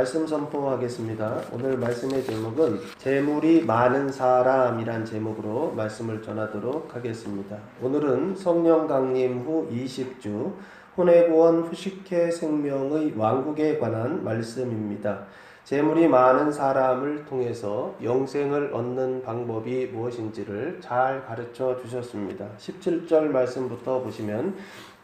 말씀 선포하겠습니다. 오늘 말씀의 제목은 재물이 많은 사람이란 제목으로 말씀을 전하도록 하겠습니다. 오늘은 성령 강림 후 20주 혼외구원 후식회 생명의 왕국에 관한 말씀입니다. 재물이 많은 사람을 통해서 영생을 얻는 방법이 무엇인지를 잘 가르쳐 주셨습니다. 17절 말씀부터 보시면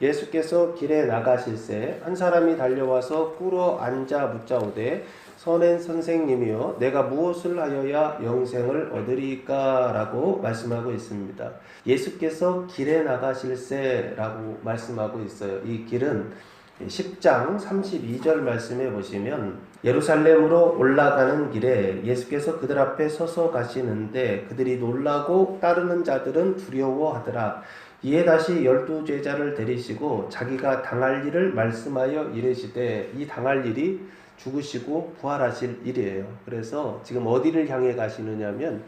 예수께서 길에 나가실새 한 사람이 달려와서 꿇어 앉아 묻자오되 선한 선생님이여 내가 무엇을 하여야 영생을 얻으리까? 라고 말씀하고 있습니다. 예수께서 길에 나가실새 라고 말씀하고 있어요. 이 길은 10장 32절 말씀에 보시면 예루살렘으로 올라가는 길에 예수께서 그들 앞에 서서 가시는데 그들이 놀라고 따르는 자들은 두려워하더라. 이에 다시 12제자를 데리시고 자기가 당할 일을 말씀하여 이르시되 이 당할 일이 죽으시고 부활하실 일이에요. 그래서 지금 어디를 향해 가시느냐면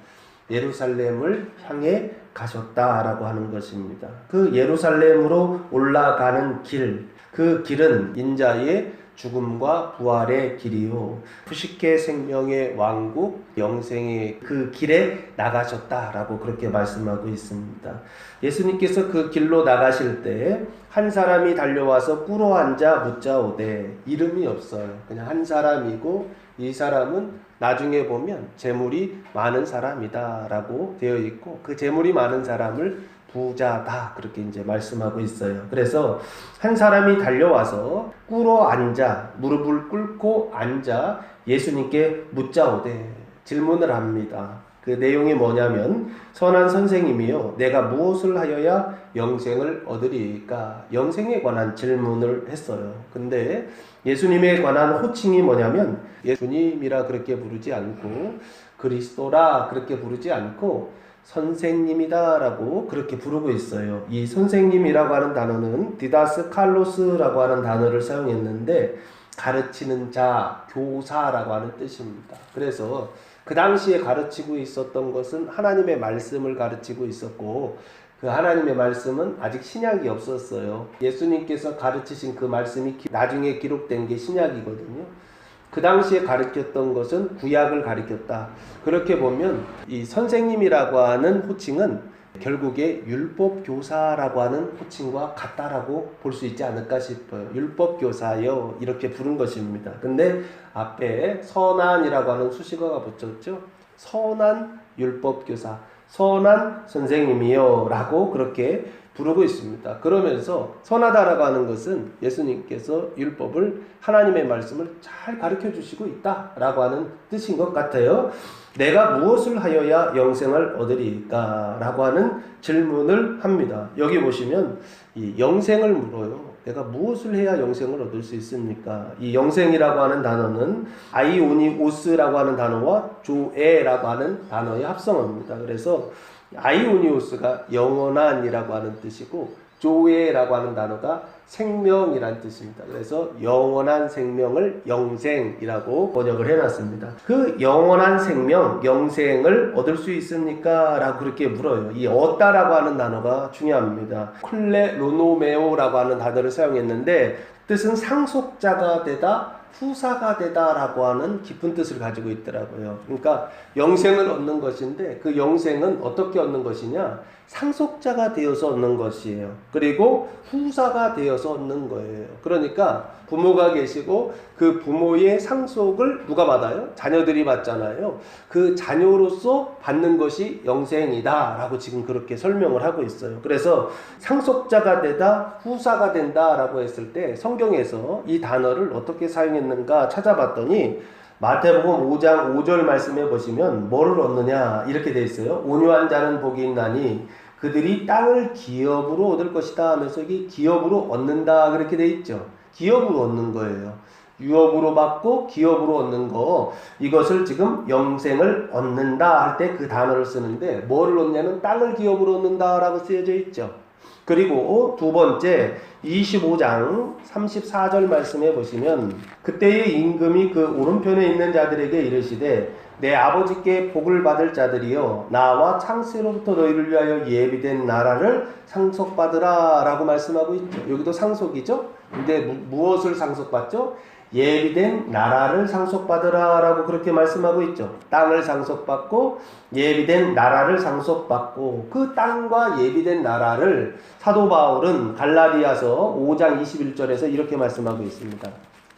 예루살렘을 향해 가셨다라고 하는 것입니다. 그 예루살렘으로 올라가는 길, 그 길은 인자의 죽음과 부활의 길이요 후식회 생명의 왕국 영생의 그 길에 나가셨다라고 그렇게 말씀하고 있습니다. 예수님께서 그 길로 나가실 때 한 사람이 달려와서 꿇어 앉아 묻자오되 이름이 없어요. 그냥 한 사람이고 이 사람은 나중에 보면 재물이 많은 사람이다 라고 되어 있고 그 재물이 많은 사람을 부자다 그렇게 이제 말씀하고 있어요. 그래서 한 사람이 달려와서 꿇어 앉아 무릎을 꿇고 앉아 예수님께 묻자오되 질문을 합니다. 그 내용이 뭐냐면 선한 선생님이요 내가 무엇을 하여야 영생을 얻으리까? 영생에 관한 질문을 했어요. 근데 예수님에 관한 호칭이 뭐냐면 예수님이라 그렇게 부르지 않고 그리스도라 그렇게 부르지 않고 선생님이다 라고 그렇게 부르고 있어요. 이 선생님이라고 하는 단어는 디다스 칼로스라고 하는 단어를 사용했는데 가르치는 자, 교사라고 하는 뜻입니다. 그래서 그 당시에 가르치고 있었던 것은 하나님의 말씀을 가르치고 있었고 그 하나님의 말씀은 아직 신약이 없었어요. 예수님께서 가르치신 그 말씀이 나중에 기록된 게 신약이거든요. 그 당시에 가르쳤던 것은 구약을 가르쳤다. 그렇게 보면 이 선생님이라고 하는 호칭은 결국에 율법교사라고 하는 호칭과 같다라고 볼 수 있지 않을까 싶어요. 율법교사여 이렇게 부른 것입니다. 근데 앞에 선한이라고 하는 수식어가 붙었죠. 선한 율법교사, 선한 선생님이여 라고 그렇게 부르고 있습니다. 그러면서 선하다라고 하는 것은 예수님께서 율법을 하나님의 말씀을 잘 가르쳐 주시고 있다라고 하는 뜻인 것 같아요. 내가 무엇을 하여야 영생을 얻으리까? 라고 하는 질문을 합니다. 여기 보시면 이 영생을 물어요. 내가 무엇을 해야 영생을 얻을 수 있습니까? 이 영생이라고 하는 단어는 아이오니오스라고 하는 단어와 조에라고 하는 단어의 합성어입니다. 그래서 아이오니오스가 영원한이라고 하는 뜻이고 조에라고 하는 단어가 생명이란 뜻입니다. 그래서 영원한 생명을 영생이라고 번역을 해놨습니다. 그 영원한 생명, 영생을 얻을 수 있습니까? 라고 그렇게 물어요. 이 얻다라고 하는 단어가 중요합니다. 쿨레로노메오라고 하는 단어를 사용했는데 뜻은 상속자가 되다, 후사가 되다라고 하는 깊은 뜻을 가지고 있더라고요. 그러니까 영생을 얻는 것인데 그 영생은 어떻게 얻는 것이냐? 상속자가 되어서 얻는 것이에요. 그리고 후사가 되어서 얻는 거예요. 그러니까 부모가 계시고 그 부모의 상속을 누가 받아요? 자녀들이 받잖아요. 그 자녀로서 받는 것이 영생이다 라고 지금 그렇게 설명을 하고 있어요. 그래서 상속자가 되다, 후사가 된다 라고 했을 때 성경에서 이 단어를 어떻게 사용했는가 찾아봤더니 마태복음 5장 5절 말씀해 보시면 뭐를 얻느냐 이렇게 돼 있어요. 온유한 자는 복이 있나니 그들이 땅을 기업으로 얻을 것이다 하면서 이게 기업으로 얻는다 그렇게 돼 있죠. 기업으로 얻는 거예요. 유업으로 받고 기업으로 얻는 거 이것을 지금 영생을 얻는다 할 때 그 단어를 쓰는데 뭐를 얻냐면 땅을 기업으로 얻는다 라고 쓰여져 있죠. 그리고 두 번째 25장 34절 말씀해 보시면 그때의 임금이 그 오른편에 있는 자들에게 이르시되 내 아버지께 복을 받을 자들이여 나와 창세로부터 너희를 위하여 예비된 나라를 상속받으라 라고 말씀하고 있죠. 여기도 상속이죠. 근데 무엇을 상속받죠? 예비된 나라를 상속받으라 라고 그렇게 말씀하고 있죠. 땅을 상속받고 예비된 나라를 상속받고, 그 땅과 예비된 나라를 사도 바울은 갈라디아서 5장 21절에서 이렇게 말씀하고 있습니다.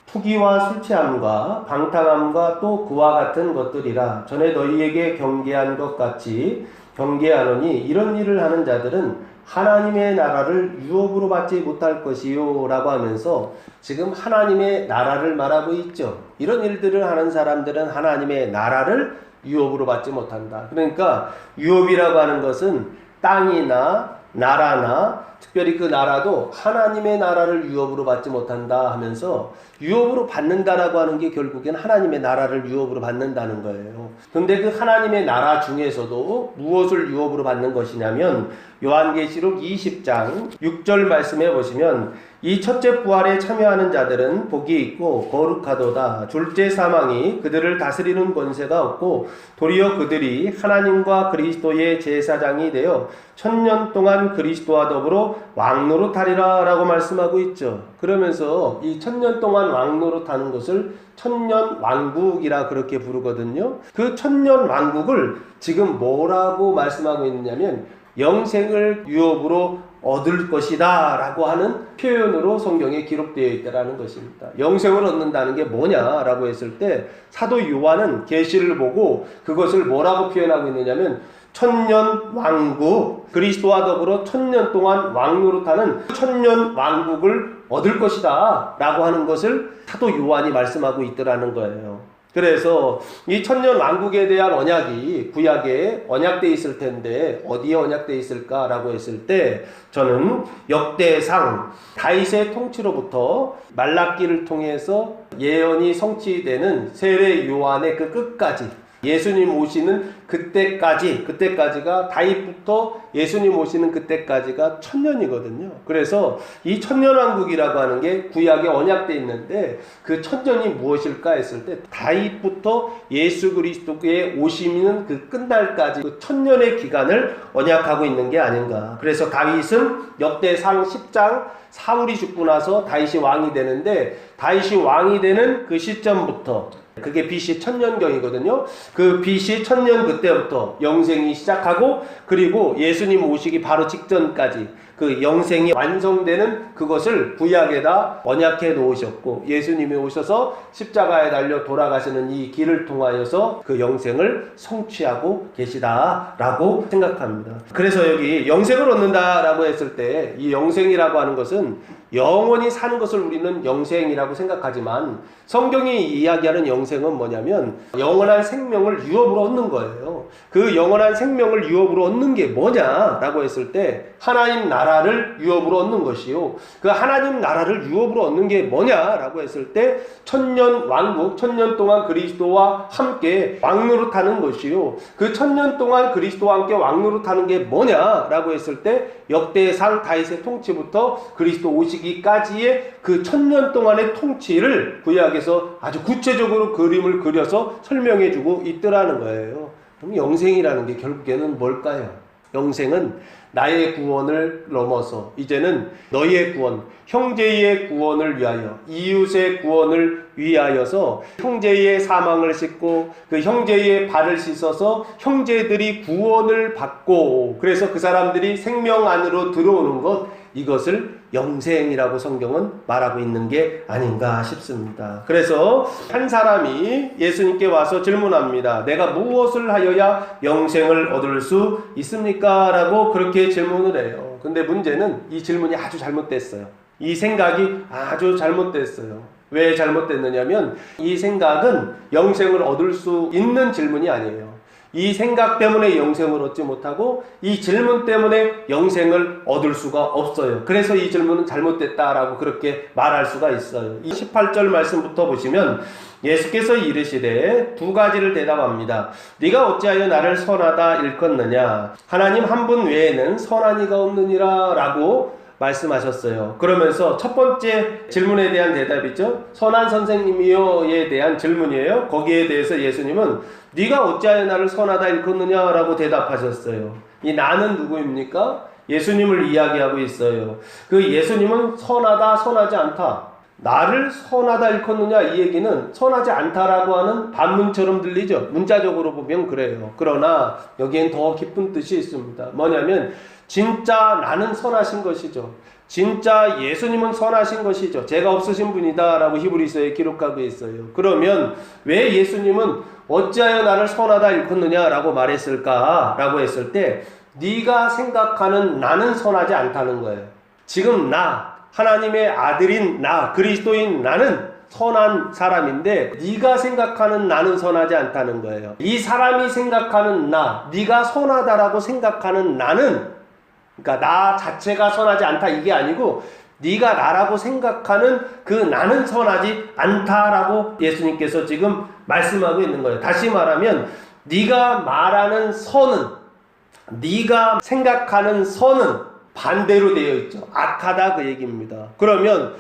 투기와 술 취함과 방탕함과 또 그와 같은 것들이라. 전에 너희에게 경계한 것 같이 경계하노니 이런 일을 하는 자들은 하나님의 나라를 유업으로 받지 못할 것이요 라고 하면서 지금 하나님의 나라를 말하고 있죠. 이런 일들을 하는 사람들은 하나님의 나라를 유업으로 받지 못한다. 그러니까 유업이라고 하는 것은 땅이나 나라나, 특별히 그 나라도 하나님의 나라를 유업으로 받지 못한다 하면서 유업으로 받는다라고 하는 게 결국엔 하나님의 나라를 유업으로 받는다는 거예요. 그런데 그 하나님의 나라 중에서도 무엇을 유업으로 받는 것이냐면 요한계시록 20장 6절 말씀해 보시면 이 첫째 부활에 참여하는 자들은 복이 있고 거룩하도다. 둘째 사망이 그들을 다스리는 권세가 없고 도리어 그들이 하나님과 그리스도의 제사장이 되어 1000년 동안 그리스도와 더불어 왕노릇하리라 라고 말씀하고 있죠. 그러면서 이 1000년 동안 왕노릇하는 것을 천년왕국이라 그렇게 부르거든요. 그 천년왕국을 지금 뭐라고 말씀하고 있느냐면 영생을 유업으로 얻을 것이다 라고 하는 표현으로 성경에 기록되어 있다는 것입니다. 영생을 얻는다는 게 뭐냐라고 했을 때 사도 요한은 계시를 보고 그것을 뭐라고 표현하고 있느냐면 천년왕국, 그리스도와 더불어 1000년 동안 왕노릇하는 천년왕국을 얻을 것이다 라고 하는 것을 사도 요한이 말씀하고 있더라는 거예요. 그래서 이 천년왕국에 대한 언약이 구약에 언약되어 있을 텐데 어디에 언약되어 있을까라고 했을 때 저는 역대상 다윗의 통치로부터 말라기를 통해서 예언이 성취되는 세례 요한의 그 끝까지, 예수님 오시는 그때까지가 다윗부터 예수님 오시는 그때까지가 1000년이거든요. 그래서 이 천년왕국이라고 하는 게 구약에 언약되어 있는데 그 1000년이 무엇일까 했을 때 다윗부터 예수 그리스도의 오시는 그 끝날까지 그 1000년의 기간을 언약하고 있는 게 아닌가. 그래서 다윗은 역대상 10장 사울이 죽고 나서 다윗이 왕이 되는데 다윗이 왕이 되는 그 시점부터, 그게 BC 1000년경이거든요. 그 BC 1000년 그때부터 영생이 시작하고 그리고 예수님 오시기 바로 직전까지 그 영생이 완성되는 그것을 구약에다 언약해 놓으셨고 예수님이 오셔서 십자가에 달려 돌아가시는 이 길을 통하여서 그 영생을 성취하고 계시다라고 생각합니다. 그래서 여기 영생을 얻는다라고 했을 때 이 영생이라고 하는 것은 영원히 사는 것을 우리는 영생이라고 생각하지만 성경이 이야기하는 영생은 뭐냐면 영원한 생명을 유업으로 얻는 거예요. 그 영원한 생명을 유업으로 얻는 게 뭐냐라고 했을 때 하나님 나라를 유업으로 얻는 것이요. 그 하나님 나라를 유업으로 얻는 게 뭐냐라고 했을 때 1000년 왕국, 1000년 동안 그리스도와 함께 왕노릇하는 것이요. 그 1000년 동안 그리스도와 함께 왕노릇하는 게 뭐냐라고 했을 때 역대상 다윗의 통치부터 그리스도 오시기까지의 그 1000년 동안의 통치를 구약에서 아주 구체적으로 그림을 그려서 설명해주고 있더라는 거예요. 그럼 영생이라는 게 결국에는 뭘까요? 영생은 나의 구원을 넘어서 이제는 너희의 구원, 형제의 구원을 위하여, 이웃의 구원을 위하여서 형제의 사망을 씻고 그 형제의 발을 씻어서 형제들이 구원을 받고 그래서 그 사람들이 생명 안으로 들어오는 것, 이것을 영생이라고 성경은 말하고 있는 게 아닌가 싶습니다. 그래서 한 사람이 예수님께 와서 질문합니다. 내가 무엇을 하여야 영생을 얻을 수 있습니까? 라고 그렇게 질문을 해요. 근데 문제는 이 질문이 아주 잘못됐어요. 이 생각이 아주 잘못됐어요. 왜 잘못됐느냐면 이 생각은 영생을 얻을 수 있는 질문이 아니에요. 이 생각 때문에 영생을 얻지 못하고 이 질문 때문에 영생을 얻을 수가 없어요. 그래서 이 질문은 잘못됐다라고 그렇게 말할 수가 있어요. 이 18절 말씀부터 보시면 예수께서 이르시되 두 가지를 대답합니다. 네가 어찌하여 나를 선하다 일컫느냐? 하나님 한 분 외에는 선한 이가 없느니라 라고 말씀하셨어요. 그러면서 첫 번째 질문에 대한 대답이죠. 선한 선생님이요에 대한 질문이에요. 거기에 대해서 예수님은 네가 어찌하여 나를 선하다 일컫느냐 라고 대답하셨어요. 이 나는 누구입니까? 예수님을 이야기하고 있어요. 그 예수님은 선하다, 선하지 않다. 나를 선하다 일컫느냐 이 얘기는 선하지 않다라고 하는 반문처럼 들리죠. 문자적으로 보면 그래요. 그러나 여기엔 더 깊은 뜻이 있습니다. 뭐냐면 진짜 나는 선하신 것이죠. 진짜 예수님은 선하신 것이죠. 죄가 없으신 분이다 라고 히브리서에 기록하고 있어요. 그러면 왜 예수님은 어찌하여 나를 선하다 일컫느냐 라고 말했을까 라고 했을 때 네가 생각하는 나는 선하지 않다는 거예요. 지금 나 하나님의 아들인 나 그리스도인 나는 선한 사람인데 네가 생각하는 나는 선하지 않다는 거예요. 이 사람이 생각하는 나 네가 선하다라고 생각하는 나는 그러니까 나 자체가 선하지 않다 이게 아니고 네가 나라고 생각하는 그 나는 선하지 않다라고 예수님께서 지금 말씀하고 있는 거예요. 다시 말하면 네가 말하는 선은 네가 생각하는 선은 반대로 되어 있죠. 악하다 그 얘기입니다. 그러면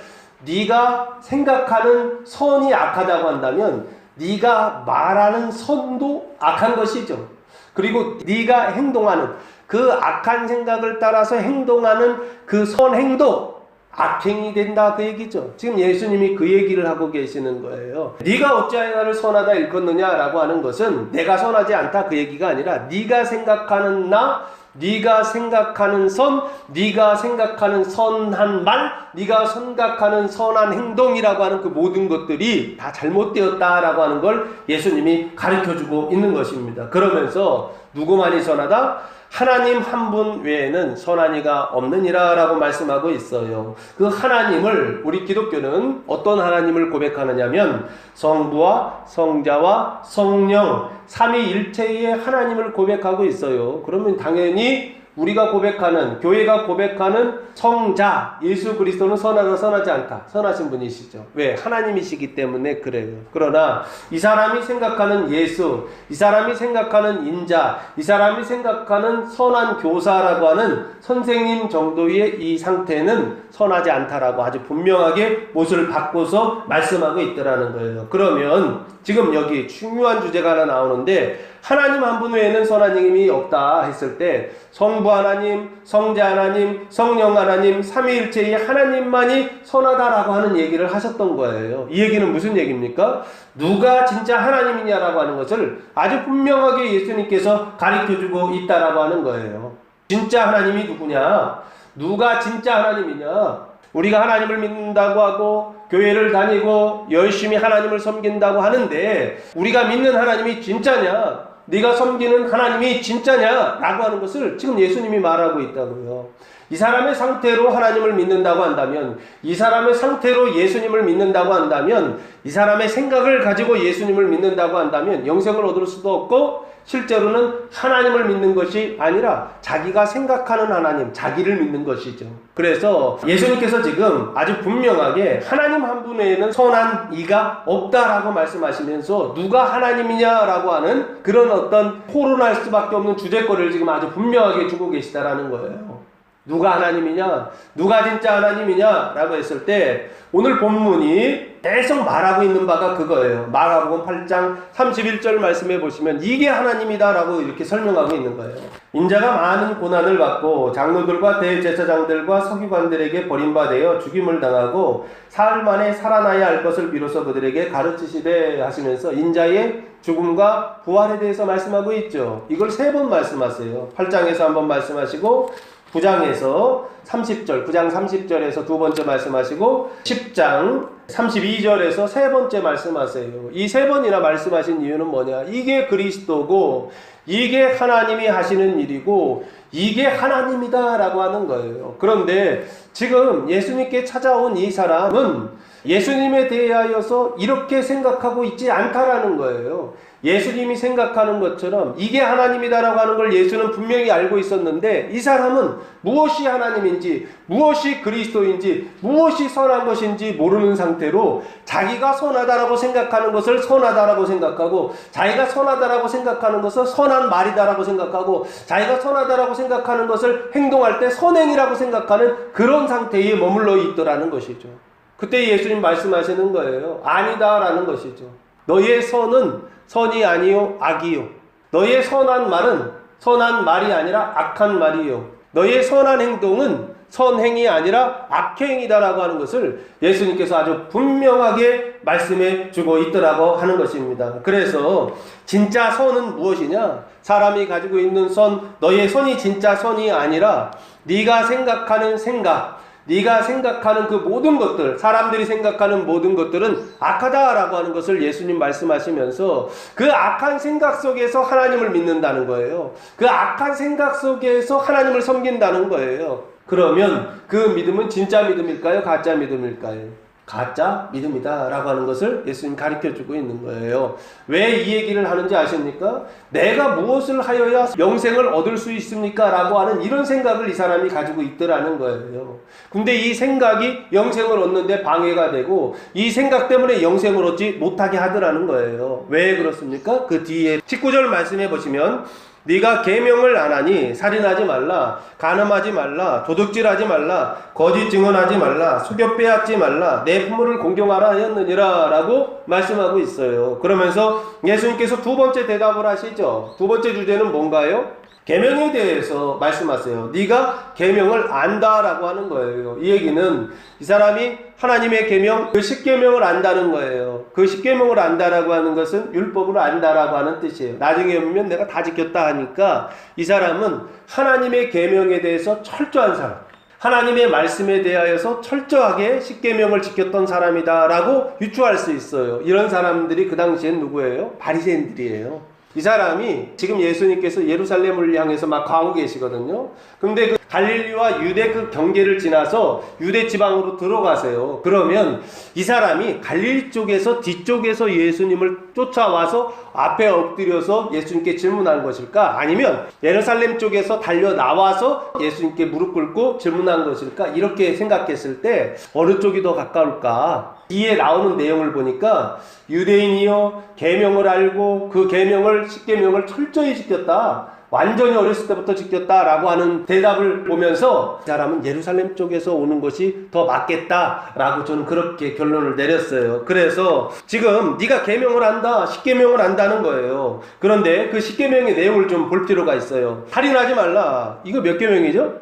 네가 생각하는 선이 악하다고 한다면 네가 말하는 선도 악한 것이죠. 그리고 네가 행동하는 그 악한 생각을 따라서 행동하는 그 선행도 악행이 된다 그 얘기죠. 지금 예수님이 그 얘기를 하고 계시는 거예요. 네가 어찌하여 나를 선하다 일컫느냐라고 하는 것은 내가 선하지 않다 그 얘기가 아니라 네가 생각하는 나 네가 생각하는 선, 네가 생각하는 선한 말, 네가 생각하는 선한 행동이라고 하는 그 모든 것들이 다 잘못되었다라고 하는 걸 예수님이 가르쳐주고 있는 것입니다. 그러면서 누구만이 선하다? 하나님 한 분 외에는 선한 이가 없느니라 라고 말씀하고 있어요. 그 하나님을 우리 기독교는 어떤 하나님을 고백하느냐면 성부와 성자와 성령 삼위일체의 하나님을 고백하고 있어요. 그러면 당연히 우리가 고백하는 교회가 고백하는 성자 예수 그리스도는 선하다 선하지 않다 선하신 분이시죠. 왜? 하나님이시기 때문에 그래요. 그러나 이 사람이 생각하는 예수, 이 사람이 생각하는 인자, 이 사람이 생각하는 선한 교사라고 하는 선생님 정도의 이 상태는 선하지 않다라고 아주 분명하게 못을 바꿔서 말씀하고 있더라는 거예요. 그러면 지금 여기 중요한 주제가 하나 나오는데 하나님 한 분 외에는 선한 힘이 없다 했을 때 성부 하나님, 성자 하나님, 성령 하나님, 삼위일체의 하나님만이 선하다라고 하는 얘기를 하셨던 거예요. 이 얘기는 무슨 얘기입니까? 누가 진짜 하나님이냐라고 하는 것을 아주 분명하게 예수님께서 가르쳐주고 있다라고 하는 거예요. 진짜 하나님이 누구냐? 누가 진짜 하나님이냐? 우리가 하나님을 믿는다고 하고 교회를 다니고 열심히 하나님을 섬긴다고 하는데 우리가 믿는 하나님이 진짜냐? 네가 섬기는 하나님이 진짜냐? 라고 하는 것을 지금 예수님이 말하고 있다고요. 이 사람의 상태로 하나님을 믿는다고 한다면 이 사람의 상태로 예수님을 믿는다고 한다면 이 사람의 생각을 가지고 예수님을 믿는다고 한다면 영생을 얻을 수도 없고 실제로는 하나님을 믿는 것이 아니라 자기가 생각하는 하나님, 자기를 믿는 것이죠. 그래서 예수님께서 지금 아주 분명하게 하나님 한 분 외에는 선한 이가 없다라고 말씀하시면서 누가 하나님이냐라고 하는 그런 어떤 토론할 수밖에 없는 주제거리를 지금 아주 분명하게 주고 계시다라는 거예요. 누가 하나님이냐? 누가 진짜 하나님이냐? 라고 했을 때 오늘 본문이 계속 말하고 있는 바가 그거예요. 마가복음 8장 31절 말씀해 보시면 이게 하나님이다 라고 이렇게 설명하고 있는 거예요. 인자가 많은 고난을 받고 장로들과 대제사장들과 서기관들에게 버림받아 죽임을 당하고 사흘 만에 살아나야 할 것을 비로소 그들에게 가르치시되 하시면서 인자의 죽음과 부활에 대해서 말씀하고 있죠. 이걸 3번 말씀하세요. 8장에서 한번 말씀하시고 9장에서 30절, 9장 30절에서 두 번째 말씀하시고 10장 32절에서 세 번째 말씀하세요. 이 3번이나 말씀하신 이유는 뭐냐? 이게 그리스도고 이게 하나님이 하시는 일이고 이게 하나님이다 라고 하는 거예요. 그런데 지금 예수님께 찾아온 이 사람은 예수님에 대하여서 이렇게 생각하고 있지 않다라는 거예요. 예수님이 생각하는 것처럼 이게 하나님이다라고 하는 걸 예수는 분명히 알고 있었는데 이 사람은 무엇이 하나님인지 무엇이 그리스도인지 무엇이 선한 것인지 모르는 상태로 자기가 선하다라고 생각하는 것을 선하다라고 생각하고 자기가 선하다라고 생각하는 것을 선한 말이다라고 생각하고 자기가 선하다라고 생각하는 것을 행동할 때 선행이라고 생각하는 그런 상태에 머물러 있더라는 것이죠. 그때 예수님 말씀하시는 거예요. 아니다라는 것이죠. 너의 선은 선이 아니요 악이요. 너의 선한 말은 선한 말이 아니라 악한 말이요. 너의 선한 행동은 선행이 아니라 악행이다라고 하는 것을 예수님께서 아주 분명하게 말씀해 주고 있더라고 하는 것입니다. 그래서 진짜 선은 무엇이냐? 사람이 가지고 있는 선, 너의 선이 진짜 선이 아니라 네가 생각하는 생각, 네가 생각하는 그 모든 것들, 사람들이 생각하는 모든 것들은 악하다라고 하는 것을 예수님 말씀하시면서 그 악한 생각 속에서 하나님을 믿는다는 거예요. 그 악한 생각 속에서 하나님을 섬긴다는 거예요. 그러면 그 믿음은 진짜 믿음일까요? 가짜 믿음일까요? 가짜 믿음이다 라고 하는 것을 예수님 가르쳐주고 있는 거예요. 왜 이 얘기를 하는지 아십니까? 내가 무엇을 하여야 영생을 얻을 수 있습니까? 라고 하는 이런 생각을 이 사람이 가지고 있더라는 거예요. 근데 이 생각이 영생을 얻는데 방해가 되고 이 생각 때문에 영생을 얻지 못하게 하더라는 거예요. 왜 그렇습니까? 그 뒤에 19절 말씀해 보시면 네가 계명을 안 하니 살인하지 말라, 간음하지 말라, 도둑질하지 말라, 거짓 증언하지 말라, 속여 빼앗지 말라, 내 부모를 공경하라 하였느니라 라고 말씀하고 있어요. 그러면서 예수님께서 두 번째 대답을 하시죠. 두 번째 주제는 뭔가요? 계명에 대해서 말씀하세요. 네가 계명을 안다라고 하는 거예요. 이 얘기는 이 사람이 하나님의 계명, 그 십계명을 안다는 거예요. 그 십계명을 안다라고 하는 것은 율법을 안다라고 하는 뜻이에요. 나중에 보면 내가 다 지켰다 하니까 이 사람은 하나님의 계명에 대해서 철저한 사람, 하나님의 말씀에 대하여서 철저하게 십계명을 지켰던 사람이다라고 유추할 수 있어요. 이런 사람들이 그 당시엔 누구예요? 바리새인들이에요. 이 사람이 지금 예수님께서 예루살렘을 향해서 막 가고 계시거든요. 근데 그 갈릴리와 유대 그 경계를 지나서 유대 지방으로 들어가세요. 그러면 이 사람이 갈릴리 쪽에서 뒤쪽에서 예수님을 쫓아와서 앞에 엎드려서 예수님께 질문한 것일까? 아니면 예루살렘 쪽에서 달려 나와서 예수님께 무릎 꿇고 질문한 것일까? 이렇게 생각했을 때 어느 쪽이 더 가까울까? 뒤에 나오는 내용을 보니까 유대인이요 계명을 알고 그 계명을 십계명을 철저히 지켰다, 완전히 어렸을 때부터 지켰다라고 하는 대답을 보면서 이 사람은 예루살렘 쪽에서 오는 것이 더 맞겠다라고 저는 그렇게 결론을 내렸어요. 그래서 지금 네가 계명을 안다, 십계명을 안다는 거예요. 그런데 그 십계명의 내용을 좀 볼 필요가 있어요. 살인하지 말라, 이거 몇 계명이죠?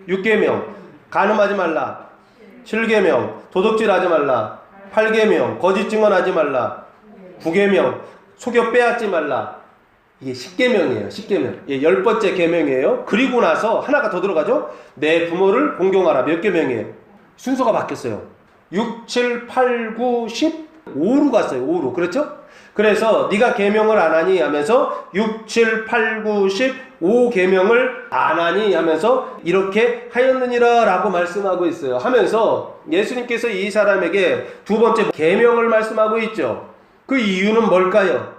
6계명. 간음하지 말라, 7계명. 도둑질하지 말라, 8계명. 거짓 증언하지 말라, 9계명. 속여 빼앗지 말라, 이게 10계명이에요. 10계명. 예, 10번째 계명이에요. 그리고 나서 하나가 더 들어가죠. 내 부모를 공경하라. 몇 계명이에요? 순서가 바뀌었어요. 6, 7, 8, 9, 10, 5로 갔어요. 5로. 그렇죠? 그래서 네가 계명을 안 하니 하면서 6, 7, 8, 9, 10, 5 계명을 안 하니 하면서 이렇게 하였느니라 라고 말씀하고 있어요. 하면서 예수님께서 이 사람에게 두 번째 계명을 말씀하고 있죠. 그 이유는 뭘까요?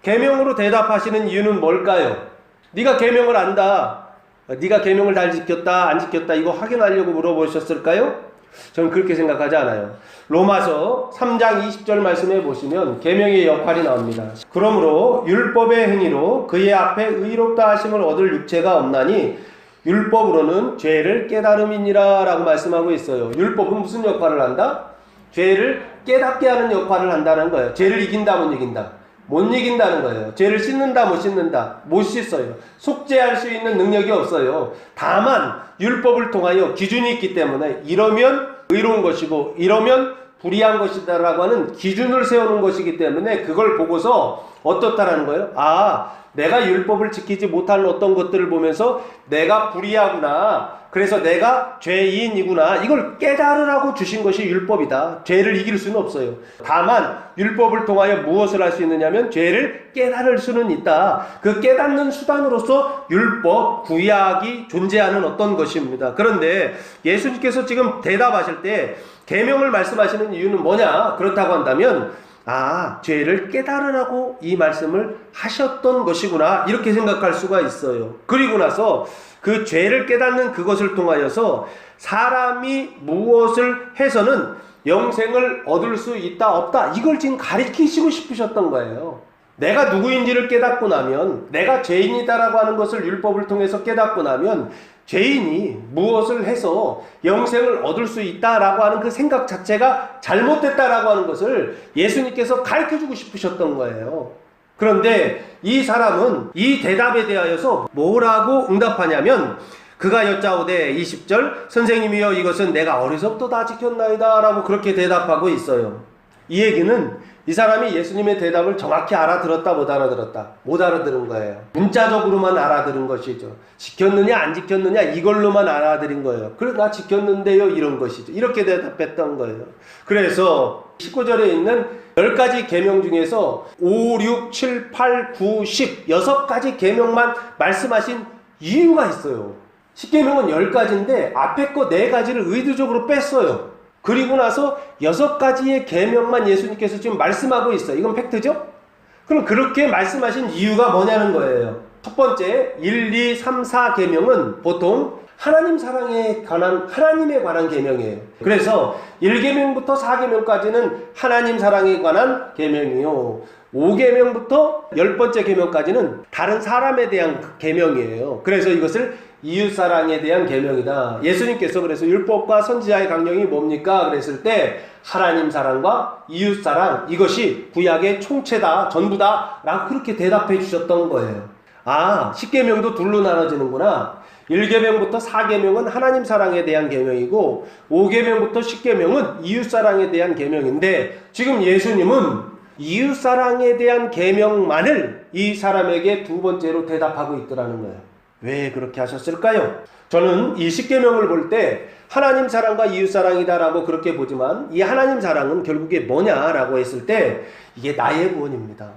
계명으로 대답하시는 이유는 뭘까요? 네가 계명을 안다, 네가 계명을 잘 지켰다 안 지켰다 이거 확인하려고 물어보셨을까요? 저는 그렇게 생각하지 않아요. 로마서 3장 20절 말씀해 보시면 계명의 역할이 나옵니다. 그러므로 율법의 행위로 그의 앞에 의롭다 하심을 얻을 육체가 없나니 율법으로는 죄를 깨달음이니라 라고 말씀하고 있어요. 율법은 무슨 역할을 한다? 죄를 깨닫게 하는 역할을 한다는 거예요. 죄를 이긴다 못 이긴다? 못 이긴다는 거예요. 죄를 씻는다 못 씻는다? 못 씻어요. 속죄할 수 있는 능력이 없어요. 다만 율법을 통하여 기준이 있기 때문에 이러면 의로운 것이고 이러면 불의한 것이다 라고 하는 기준을 세우는 것이기 때문에 그걸 보고서 어떻다라는 거예요? 아, 내가 율법을 지키지 못할 어떤 것들을 보면서 내가 불의하구나, 그래서 내가 죄인이구나, 이걸 깨달으라고 주신 것이 율법이다. 죄를 이길 수는 없어요. 다만 율법을 통하여 무엇을 할 수 있느냐면 죄를 깨달을 수는 있다. 그 깨닫는 수단으로서 율법, 구약이 존재하는 어떤 것입니다. 그런데 예수님께서 지금 대답하실 때 계명을 말씀하시는 이유는 뭐냐? 그렇다고 한다면 아, 죄를 깨달으라고 이 말씀을 하셨던 것이구나, 이렇게 생각할 수가 있어요. 그리고 나서 그 죄를 깨닫는 그것을 통하여서 사람이 무엇을 해서는 영생을 얻을 수 있다 없다, 이걸 지금 가르치시고 싶으셨던 거예요. 내가 누구인지를 깨닫고 나면, 내가 죄인이다라고 하는 것을 율법을 통해서 깨닫고 나면 죄인이 무엇을 해서 영생을 얻을 수 있다라고 하는 그 생각 자체가 잘못됐다라고 하는 것을 예수님께서 가르쳐주고 싶으셨던 거예요. 그런데 이 사람은 이 대답에 대하여서 뭐라고 응답하냐면 그가 여짜오되 20절 선생님이여 이것은 내가 어려서부터 다 지켰나이다 라고 그렇게 대답하고 있어요. 이 얘기는 이 사람이 예수님의 대답을 정확히 알아들었다 못 알아들었다? 못 알아들은 거예요. 문자적으로만 알아들은 것이죠. 지켰느냐 안 지켰느냐 이걸로만 알아들인 거예요. 그래 나 지켰는데요 이런 것이죠. 이렇게 대답했던 거예요. 그래서 19절에 있는 10가지 계명 중에서 5, 6, 7, 8, 9, 10 6가지 계명만 말씀하신 이유가 있어요. 10계명은 10가지인데 앞에 거 4가지를 의도적으로 뺐어요. 그리고 나서 6가지의 계명만 예수님께서 지금 말씀하고 있어요. 이건 팩트죠? 그럼 그렇게 말씀하신 이유가 뭐냐는 거예요. 첫 번째 1, 2, 3, 4 계명은 보통 하나님 사랑에 관한 하나님에 관한 계명이에요. 그래서 1계명부터 4계명까지는 하나님 사랑에 관한 계명이요. 5계명부터 10번째 계명까지는 다른 사람에 대한 계명이에요. 그래서 이것을 이웃사랑에 대한 계명이다. 예수님께서 그래서 율법과 선지자의 강령이 뭡니까? 그랬을 때 하나님 사랑과 이웃사랑 이것이 구약의 총체다. 전부다. 라고 그렇게 대답해 주셨던 거예요. 아, 10계명도 둘로 나눠지는구나. 1계명부터 4계명은 하나님 사랑에 대한 계명이고 5계명부터 10계명은 이웃사랑에 대한 계명인데 지금 예수님은 이웃사랑에 대한 계명만을 이 사람에게 두 번째로 대답하고 있더라는 거예요. 왜 그렇게 하셨을까요? 저는 이 10계명을 볼 때 하나님 사랑과 이웃 사랑이다라고 그렇게 보지만 이 하나님 사랑은 결국에 뭐냐라고 했을 때 이게 나의 구원입니다.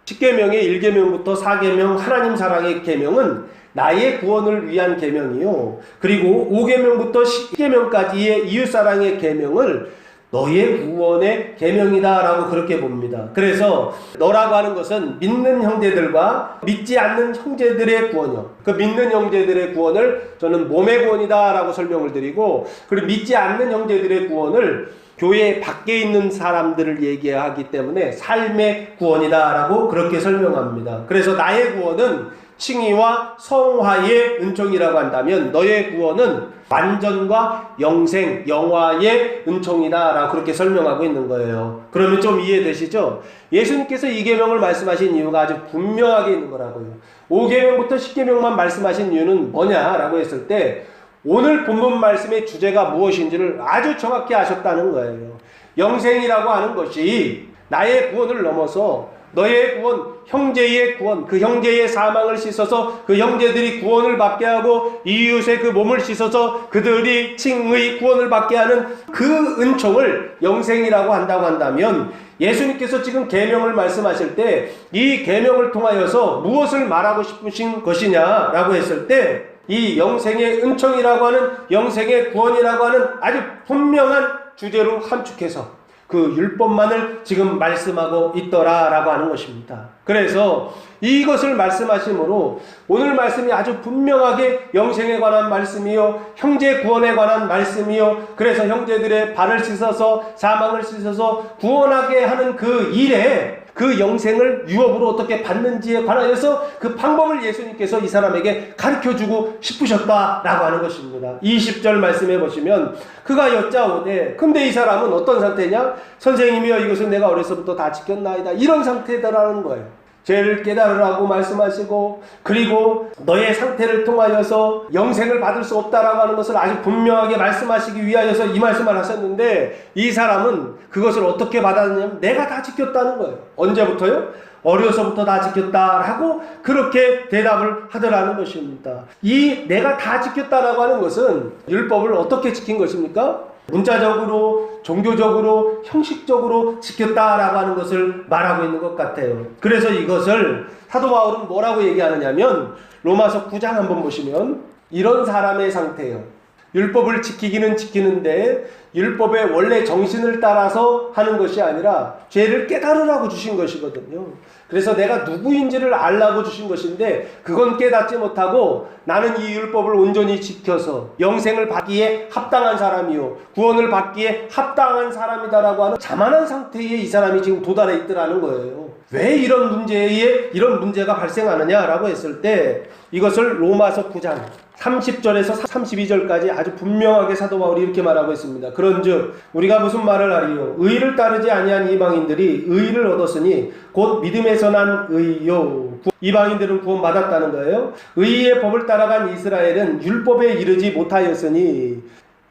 10계명의 1계명부터 4계명 하나님 사랑의 계명은 나의 구원을 위한 계명이요. 그리고 5계명부터 10계명까지의 이웃 사랑의 계명을 너의 구원의 계명이다라고 그렇게 봅니다. 그래서 너라고 하는 것은 믿는 형제들과 믿지 않는 형제들의 구원이요. 그 믿는 형제들의 구원을 저는 몸의 구원이다라고 설명을 드리고 그리고 믿지 않는 형제들의 구원을 교회 밖에 있는 사람들을 얘기하기 때문에 삶의 구원이다라고 그렇게 설명합니다. 그래서 나의 구원은 칭의와 성화의 은총이라고 한다면 너의 구원은 완전과 영생, 영화의 은총이다 라고 그렇게 설명하고 있는 거예요. 그러면 좀 이해되시죠? 예수님께서 이 계명을 말씀하신 이유가 아주 분명하게 있는 거라고요. 5계명부터 10계명만 말씀하신 이유는 뭐냐라고 했을 때 오늘 본문 말씀의 주제가 무엇인지를 아주 정확히 아셨다는 거예요. 영생이라고 하는 것이 나의 구원을 넘어서 너의 구원, 형제의 구원, 그 형제의 사망을 씻어서 그 형제들이 구원을 받게 하고 이웃의 그 몸을 씻어서 그들이 칭의 구원을 받게 하는 그 은총을 영생이라고 한다고 한다면 예수님께서 지금 계명을 말씀하실 때 이 계명을 통하여서 무엇을 말하고 싶으신 것이냐라고 했을 때 이 영생의 은총이라고 하는 영생의 구원이라고 하는 아주 분명한 주제로 함축해서 그 율법만을 지금 말씀하고 있더라라고 하는 것입니다. 그래서 이것을 말씀하심으로 오늘 말씀이 아주 분명하게 영생에 관한 말씀이요 형제 구원에 관한 말씀이요 그래서 형제들의 발을 씻어서 사망을 씻어서 구원하게 하는 그 일에 그 영생을 유업으로 어떻게 받는지에 관하여서 그 방법을 예수님께서 이 사람에게 가르쳐주고 싶으셨다라고 하는 것입니다. 20절 말씀해 보시면 그가 여짜오되 근데 이 사람은 어떤 상태냐? 선생님이여 이것은 내가 어려서부터 다 지켰나이다. 이런 상태다라는 거예요. 죄를 깨달으라고 말씀하시고 그리고 너의 상태를 통하여서 영생을 받을 수 없다라고 하는 것을 아주 분명하게 말씀하시기 위하여서 이 말씀을 하셨는데 이 사람은 그것을 어떻게 받았냐면 내가 다 지켰다는 거예요. 언제부터요? 어려서부터 다 지켰다라고 그렇게 대답을 하더라는 것입니다. 이 내가 다 지켰다라고 하는 것은 율법을 어떻게 지킨 것입니까? 문자적으로, 종교적으로, 형식적으로 지켰다라고 하는 것을 말하고 있는 것 같아요. 그래서 이것을 사도 바울은 뭐라고 얘기하느냐면 로마서 9장 한번 보시면 이런 사람의 상태예요. 율법을 지키기는 지키는데 율법의 원래 정신을 따라서 하는 것이 아니라 죄를 깨달으라고 주신 것이거든요. 그래서 내가 누구인지를 알라고 주신 것인데 그건 깨닫지 못하고 나는 이 율법을 온전히 지켜서 영생을 받기에 합당한 사람이요 구원을 받기에 합당한 사람이다라고 하는 자만한 상태에 이 사람이 지금 도달해 있더라는 거예요. 왜 이런 문제가 발생하느냐라고 했을 때 이것을 로마서 9장 30절에서 32절까지 아주 분명하게 사도 바울이 이렇게 말하고 있습니다. 그런즉 우리가 무슨 말을 하리요? 의를 따르지 아니한 이방인들이 의를 얻었으니 곧 믿음에서 난 의요 이방인들은 구원받았다는 거예요. 의의 법을 따라간 이스라엘은 율법에 이르지 못하였으니,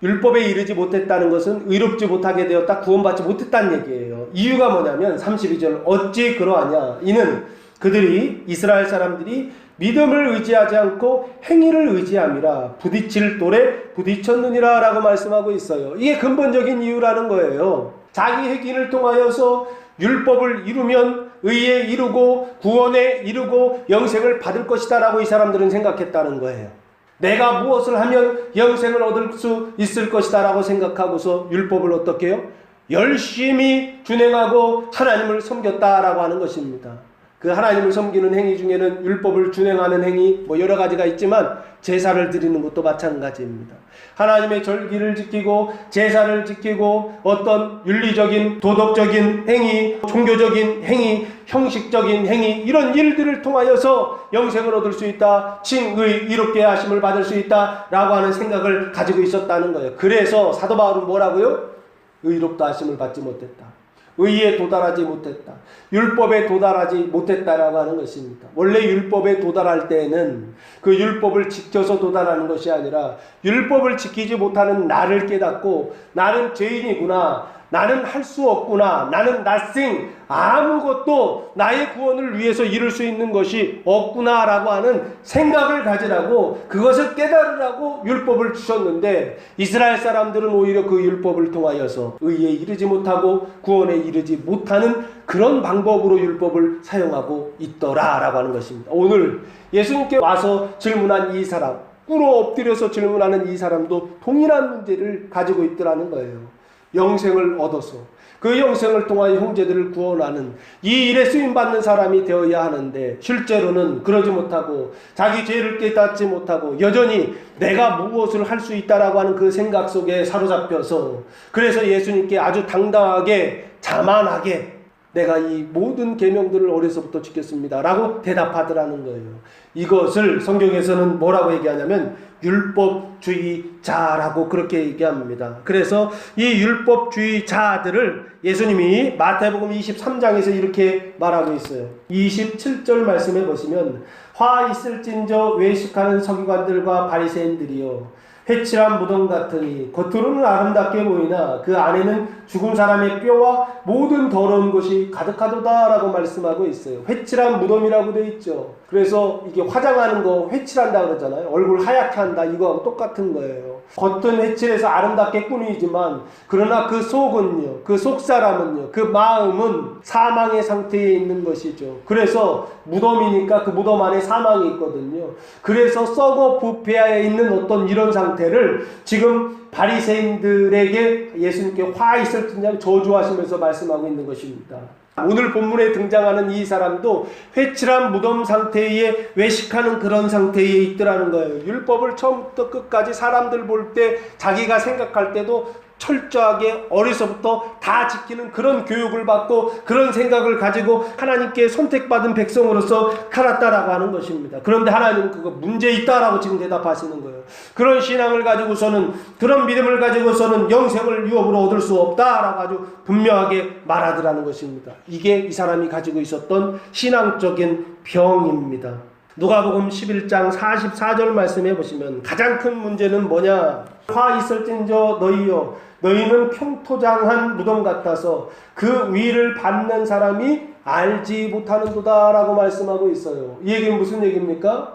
율법에 이르지 못했다는 것은 의롭지 못하게 되었다, 구원받지 못했다는 얘기예요. 이유가 뭐냐면 32절 어찌 그러하냐, 이는 그들이, 이스라엘 사람들이 믿음을 의지하지 않고 행위를 의지함이라 부딪힐 돌에 부딪혔느니라 라고 말씀하고 있어요. 이게 근본적인 이유라는 거예요. 자기 행위를 통하여서 율법을 이루면 의에 이루고 구원에 이루고 영생을 받을 것이다 라고 이 사람들은 생각했다는 거예요. 내가 무엇을 하면 영생을 얻을 수 있을 것이다 라고 생각하고서 율법을 어떻게 해요? 열심히 준행하고 하나님을 섬겼다라고 하는 것입니다. 그 하나님을 섬기는 행위 중에는 율법을 준행하는 행위 여러 가지가 있지만 제사를 드리는 것도 마찬가지입니다. 하나님의 절기를 지키고 제사를 지키고 어떤 윤리적인 도덕적인 행위, 종교적인 행위, 형식적인 행위, 이런 일들을 통하여서 영생을 얻을 수 있다, 칭의 이롭게 하심을 받을 수 있다 라고 하는 생각을 가지고 있었다는 거예요. 그래서 사도 바울은 뭐라고요? 의롭다 하심을 받지 못했다, 의에 도달하지 못했다, 율법에 도달하지 못했다라고 하는 것입니다. 원래 율법에 도달할 때에는 그 율법을 지켜서 도달하는 것이 아니라 율법을 지키지 못하는 나를 깨닫고 나는 죄인이구나, 나는 할 수 없구나, 나는 nothing, 아무것도 나의 구원을 위해서 이룰 수 있는 것이 없구나 라고 하는 생각을 가지라고, 그것을 깨달으라고 율법을 주셨는데, 이스라엘 사람들은 오히려 그 율법을 통하여서 의에 이르지 못하고 구원에 이르지 못하는 그런 방법으로 율법을 사용하고 있더라 라고 하는 것입니다. 오늘 예수님께 와서 질문한 이 사람, 꿇어 엎드려서 질문하는 이 사람도 동일한 문제를 가지고 있더라는 거예요. 영생을 얻어서 그 영생을 통하여 형제들을 구원하는 이 일에 쓰임받는 사람이 되어야 하는데, 실제로는 그러지 못하고 자기 죄를 깨닫지 못하고 여전히 내가 무엇을 할 수 있다라고 하는 그 생각 속에 사로잡혀서, 그래서 예수님께 아주 당당하게 자만하게 내가 이 모든 계명들을 어려서부터 지켰습니다 라고 대답하더라는 거예요. 이것을 성경에서는 뭐라고 얘기하냐면 율법주의자라고 그렇게 얘기합니다. 그래서 이 율법주의자들을 예수님이 마태복음 23장에서 이렇게 말하고 있어요. 27절 말씀해 보시면, 화 있을진저 외식하는 서기관들과 바리새인들이여, 회칠한 무덤 같으니 겉으로는 아름답게 보이나 그 안에는 죽은 사람의 뼈와 모든 더러운 것이 가득하도다 라고 말씀하고 있어요. 회칠한 무덤이라고 되어 있죠. 그래서 이게 화장하는 거 회칠한다 그러잖아요. 얼굴 하얗게 한다, 이거하고 똑같은 거예요. 겉은 회칠해서 아름답게 꾸미지만 그러나 그 속은요, 그 속사람은요, 그 마음은 사망의 상태에 있는 것이죠. 그래서 무덤이니까 그 무덤 안에 사망이 있거든요. 그래서 썩어 부패하여 있는 어떤 이런 상태를 지금 바리새인들에게 예수님께 화 있을진저 저주하시면서 말씀하고 있는 것입니다. 오늘 본문에 등장하는 이 사람도 회칠한 무덤 상태에 외식하는 그런 상태에 있더라는 거예요. 율법을 처음부터 끝까지 사람들 볼 때, 자기가 생각할 때도 철저하게 어려서부터 다 지키는 그런 교육을 받고 그런 생각을 가지고 하나님께 선택받은 백성으로서 살았다라고 하는 것입니다. 그런데 하나님은 그거 문제 있다라고 지금 대답하시는 거예요. 그런 신앙을 가지고서는, 그런 믿음을 가지고서는 영생을 유업으로 얻을 수 없다라고 아주 분명하게 말하더라는 것입니다. 이게 이 사람이 가지고 있었던 신앙적인 병입니다. 누가복음 11장 44절 말씀해 보시면, 가장 큰 문제는 뭐냐? 화 있을진저 너희여, 너희는 평토장한 무덤 같아서 그 위를 밟는 사람이 알지 못하는도다 라고 말씀하고 있어요. 이 얘기는 무슨 얘기입니까?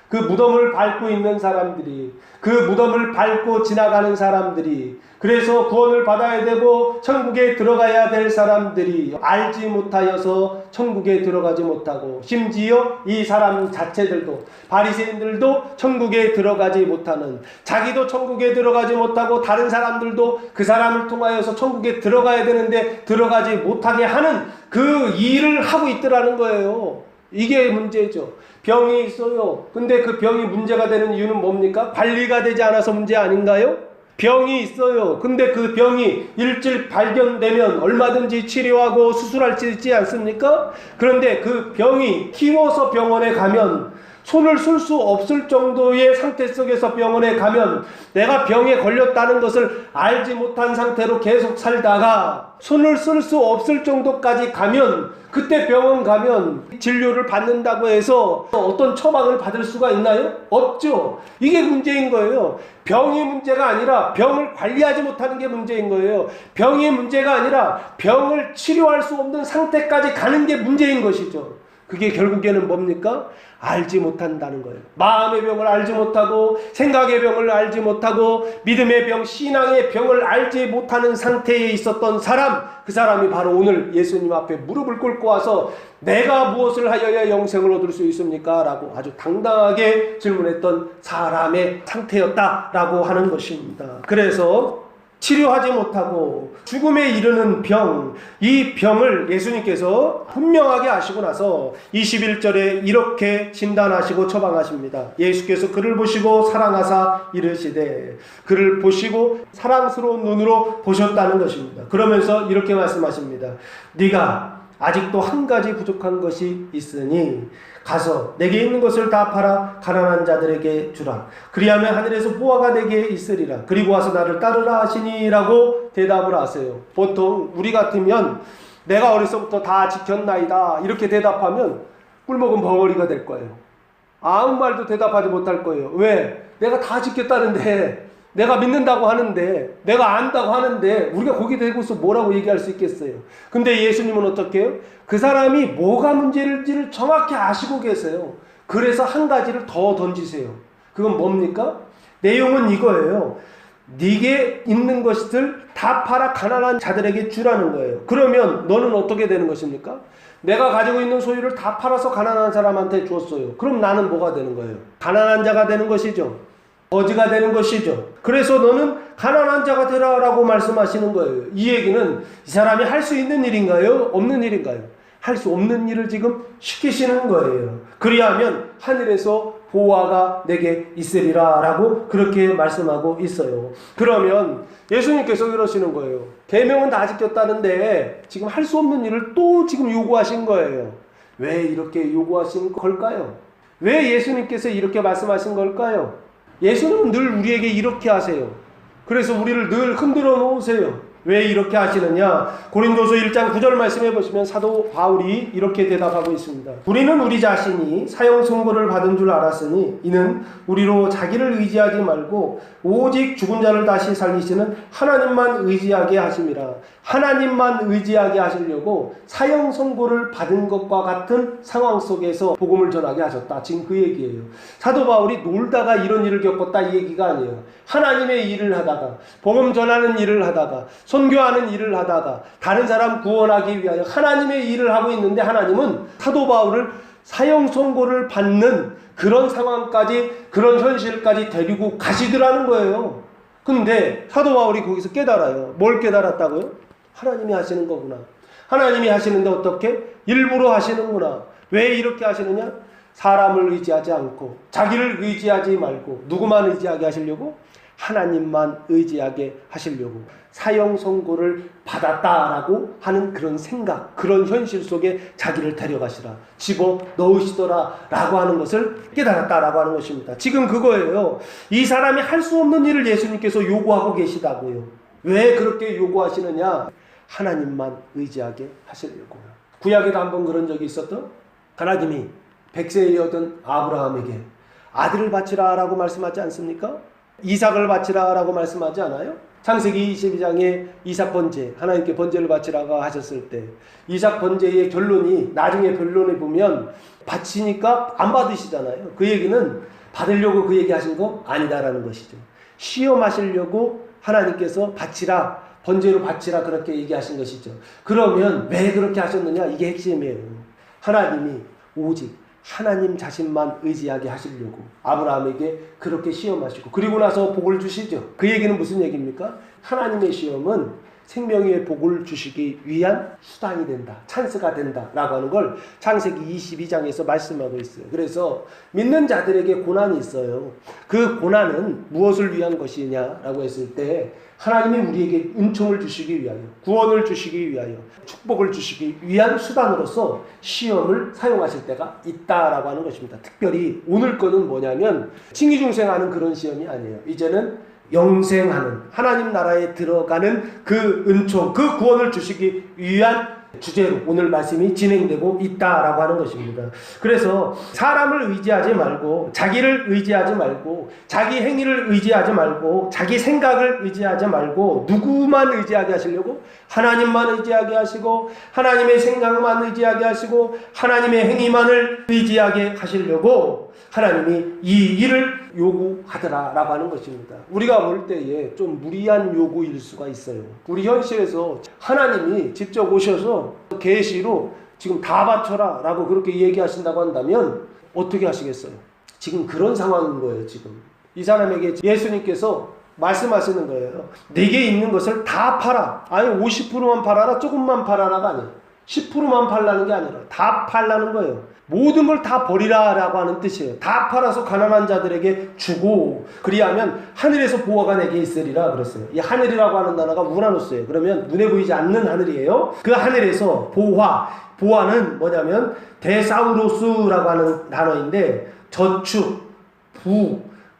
그 무덤을 밟고 있는 사람들이, 그 무덤을 밟고 지나가는 사람들이, 그래서 구원을 받아야 되고 천국에 들어가야 될 사람들이 알지 못하여서 천국에 들어가지 못하고, 심지어 이 사람 자체들도, 바리새인들도 천국에 들어가지 못하는, 자기도 천국에 들어가지 못하고 다른 사람들도 그 사람을 통하여서 천국에 들어가야 되는데 들어가지 못하게 하는 그 일을 하고 있더라는 거예요. 이게 문제죠. 병이 있어요. 근데 그 병이 문제가 되는 이유는 뭡니까? 관리가 되지 않아서 문제 아닌가요? 병이 있어요. 근데 그 병이 일찍 발견되면 얼마든지 치료하고 수술할 수 있지 않습니까? 그런데 그 병이 키워서 병원에 가면 손을 쓸 수 없을 정도의 상태 속에서 병원에 가면 내가 병에 걸렸다는 것을 알지 못한 상태로 계속 살다가 손을 쓸 수 없을 정도까지 가면, 그때 병원 가면 진료를 받는다고 해서 어떤 처방을 받을 수가 있나요? 없죠. 이게 문제인 거예요. 병이 문제가 아니라 병을 관리하지 못하는 게 문제인 거예요. 병이 문제가 아니라 병을 치료할 수 없는 상태까지 가는 게 문제인 것이죠. 그게 결국에는 뭡니까? 알지 못한다는 거예요. 마음의 병을 알지 못하고, 생각의 병을 알지 못하고, 믿음의 병, 신앙의 병을 알지 못하는 상태에 있었던 사람, 그 사람이 바로 오늘 예수님 앞에 무릎을 꿇고 와서 내가 무엇을 하여야 영생을 얻을 수 있습니까? 라고 아주 당당하게 질문했던 사람의 상태였다라고 하는 것입니다. 그래서 치료하지 못하고 죽음에 이르는 병, 이 병을 예수님께서 분명하게 아시고 나서 21절에 이렇게 진단하시고 처방하십니다. 예수께서 그를 보시고 사랑하사 이르시되, 그를 보시고 사랑스러운 눈으로 보셨다는 것입니다. 그러면서 이렇게 말씀하십니다. 네가 아직도 한 가지 부족한 것이 있으니 가서 내게 있는 것을 다 팔아 가난한 자들에게 주라. 그리하면 하늘에서 보화가 내게 있으리라. 그리고 와서 나를 따르라 하시니라고 대답을 하세요. 보통 우리 같으면 내가 어려서부터 다 지켰나이다 이렇게 대답하면 꿀먹은 벙어리가 될 거예요. 아무 말도 대답하지 못할 거예요. 왜? 내가 다 지켰다는데, 내가 믿는다고 하는데, 내가 안다고 하는데 우리가 거기 대고서 뭐라고 얘기할 수 있겠어요? 근데 예수님은 어떻게 해요? 그 사람이 뭐가 문제일지를 정확히 아시고 계세요. 그래서 한 가지를 더 던지세요. 그건 뭡니까? 내용은 이거예요. 네게 있는 것들 다 팔아 가난한 자들에게 주라는 거예요. 그러면 너는 어떻게 되는 것입니까? 내가 가지고 있는 소유를 다 팔아서 가난한 사람한테 줬어요. 그럼 나는 뭐가 되는 거예요? 가난한 자가 되는 것이죠. 거지가 되는 것이죠. 그래서 너는 가난한 자가 되라라고 말씀하시는 거예요. 이 얘기는 이 사람이 할 수 있는 일인가요? 없는 일인가요? 할 수 없는 일을 지금 시키시는 거예요. 그리하면 하늘에서 보화가 내게 있으리라 라고 그렇게 말씀하고 있어요. 그러면 예수님께서 이러시는 거예요. 계명은 다 지켰다는데 지금 할 수 없는 일을 또 지금 요구하신 거예요. 왜 이렇게 요구하신 걸까요? 왜 예수님께서 이렇게 말씀하신 걸까요? 예수님은 늘 우리에게 이렇게 하세요. 그래서 우리를 늘 흔들어 놓으세요. 왜 이렇게 하시느냐? 고린도서 1장 9절 말씀해 보시면 사도 바울이 이렇게 대답하고 있습니다. 우리는 우리 자신이 사형 선고를 받은 줄 알았으니 이는 우리로 자기를 의지하지 말고 오직 죽은 자를 다시 살리시는 하나님만 의지하게 하심이라. 하나님만 의지하게 하시려고 사형 선고를 받은 것과 같은 상황 속에서 복음을 전하게 하셨다. 지금 그 얘기예요. 사도 바울이 놀다가 이런 일을 겪었다 이 얘기가 아니에요. 하나님의 일을 하다가, 복음 전하는 일을 하다가, 선교하는 일을 하다가, 다른 사람 구원하기 위하여 하나님의 일을 하고 있는데 하나님은 사도 바울을 사형 선고를 받는 그런 상황까지, 그런 현실까지 데리고 가시더라는 거예요. 근데 사도 바울이 거기서 깨달아요. 뭘 깨달았다고요? 하나님이 하시는 거구나. 하나님이 하시는데 어떻게? 일부러 하시는구나. 왜 이렇게 하시느냐? 사람을 의지하지 않고 자기를 의지하지 말고 누구만 의지하게 하시려고? 하나님만 의지하게 하시려고 사형 선고를 받았다라고 하는 그런 생각, 그런 현실 속에 자기를 데려가시라, 집어 넣으시더라 라고 하는 것을 깨달았다라고 하는 것입니다. 지금 그거예요. 이 사람이 할 수 없는 일을 예수님께서 요구하고 계시다고요. 왜 그렇게 요구하시느냐? 하나님만 의지하게 하시려고요. 구약에도 한번 그런 적이 있었던, 하나님이 100세이었던 아브라함에게 아들을 바치라 라고 말씀하지 않습니까? 이삭을 바치라 라고 말씀하지 않아요? 창세기 22장에 이삭 번제, 하나님께 번제를 바치라고 하셨을 때 이삭 번제의 결론이, 나중에 변론에 보면 바치니까 안 받으시잖아요. 그 얘기는 받으려고 그 얘기 하신 거 아니다라는 것이죠. 시험하시려고 하나님께서 바치라, 번제로 바치라 그렇게 얘기하신 것이죠. 그러면 왜 그렇게 하셨느냐? 이게 핵심이에요. 하나님이 오직 하나님 자신만 의지하게 하시려고 아브라함에게 그렇게 시험하시고, 그리고 나서 복을 주시죠. 그 얘기는 무슨 얘기입니까? 하나님의 시험은 생명의 복을 주시기 위한 수단이 된다. 찬스가 된다라고 하는 걸 창세기 22장에서 말씀하고 있어요. 그래서 믿는 자들에게 고난이 있어요. 그 고난은 무엇을 위한 것이냐라고 했을 때 하나님이 우리에게 은총을 주시기 위하여, 구원을 주시기 위하여, 축복을 주시기 위한 수단으로서 시험을 사용하실 때가 있다라고 하는 것입니다. 특별히 오늘 거는 뭐냐면 칭의중생하는 그런 시험이 아니에요. 이제는 영생하는, 하나님 나라에 들어가는 그 은총, 그 구원을 주시기 위한 주제로 오늘 말씀이 진행되고 있다라고 하는 것입니다. 그래서 사람을 의지하지 말고, 자기를 의지하지 말고, 자기 행위를 의지하지 말고, 자기 생각을 의지하지 말고, 누구만 의지하게 하시려고? 하나님만 의지하게 하시고, 하나님의 생각만 의지하게 하시고, 하나님의 행위만을 의지하게 하시려고 하나님이 이 일을 요구하더라라고 하는 것입니다. 우리가 볼 때에 좀 무리한 요구일 수가 있어요. 우리 현실에서 하나님이 직접 오셔서 계시로 지금 다 바쳐라 라고 그렇게 얘기하신다고 한다면 어떻게 하시겠어요? 지금 그런 상황인 거예요. 지금 이 사람에게 예수님께서 말씀하시는 거예요. 내게 있는 것을 다 팔아. 아니 50%만 팔아라, 조금만 팔아라가 아니에요. 10%만 팔라는 게 아니라 다 팔라는 거예요. 모든 걸 다 버리라 라고 하는 뜻이에요. 다 팔아서 가난한 자들에게 주고, 그리하면 하늘에서 보화가 내게 있으리라 그랬어요. 이 하늘이라고 하는 단어가 우라노스예요. 그러면 눈에 보이지 않는 하늘이에요. 그 하늘에서 보화는 뭐냐면 데사우로스라고 하는 단어인데 저축,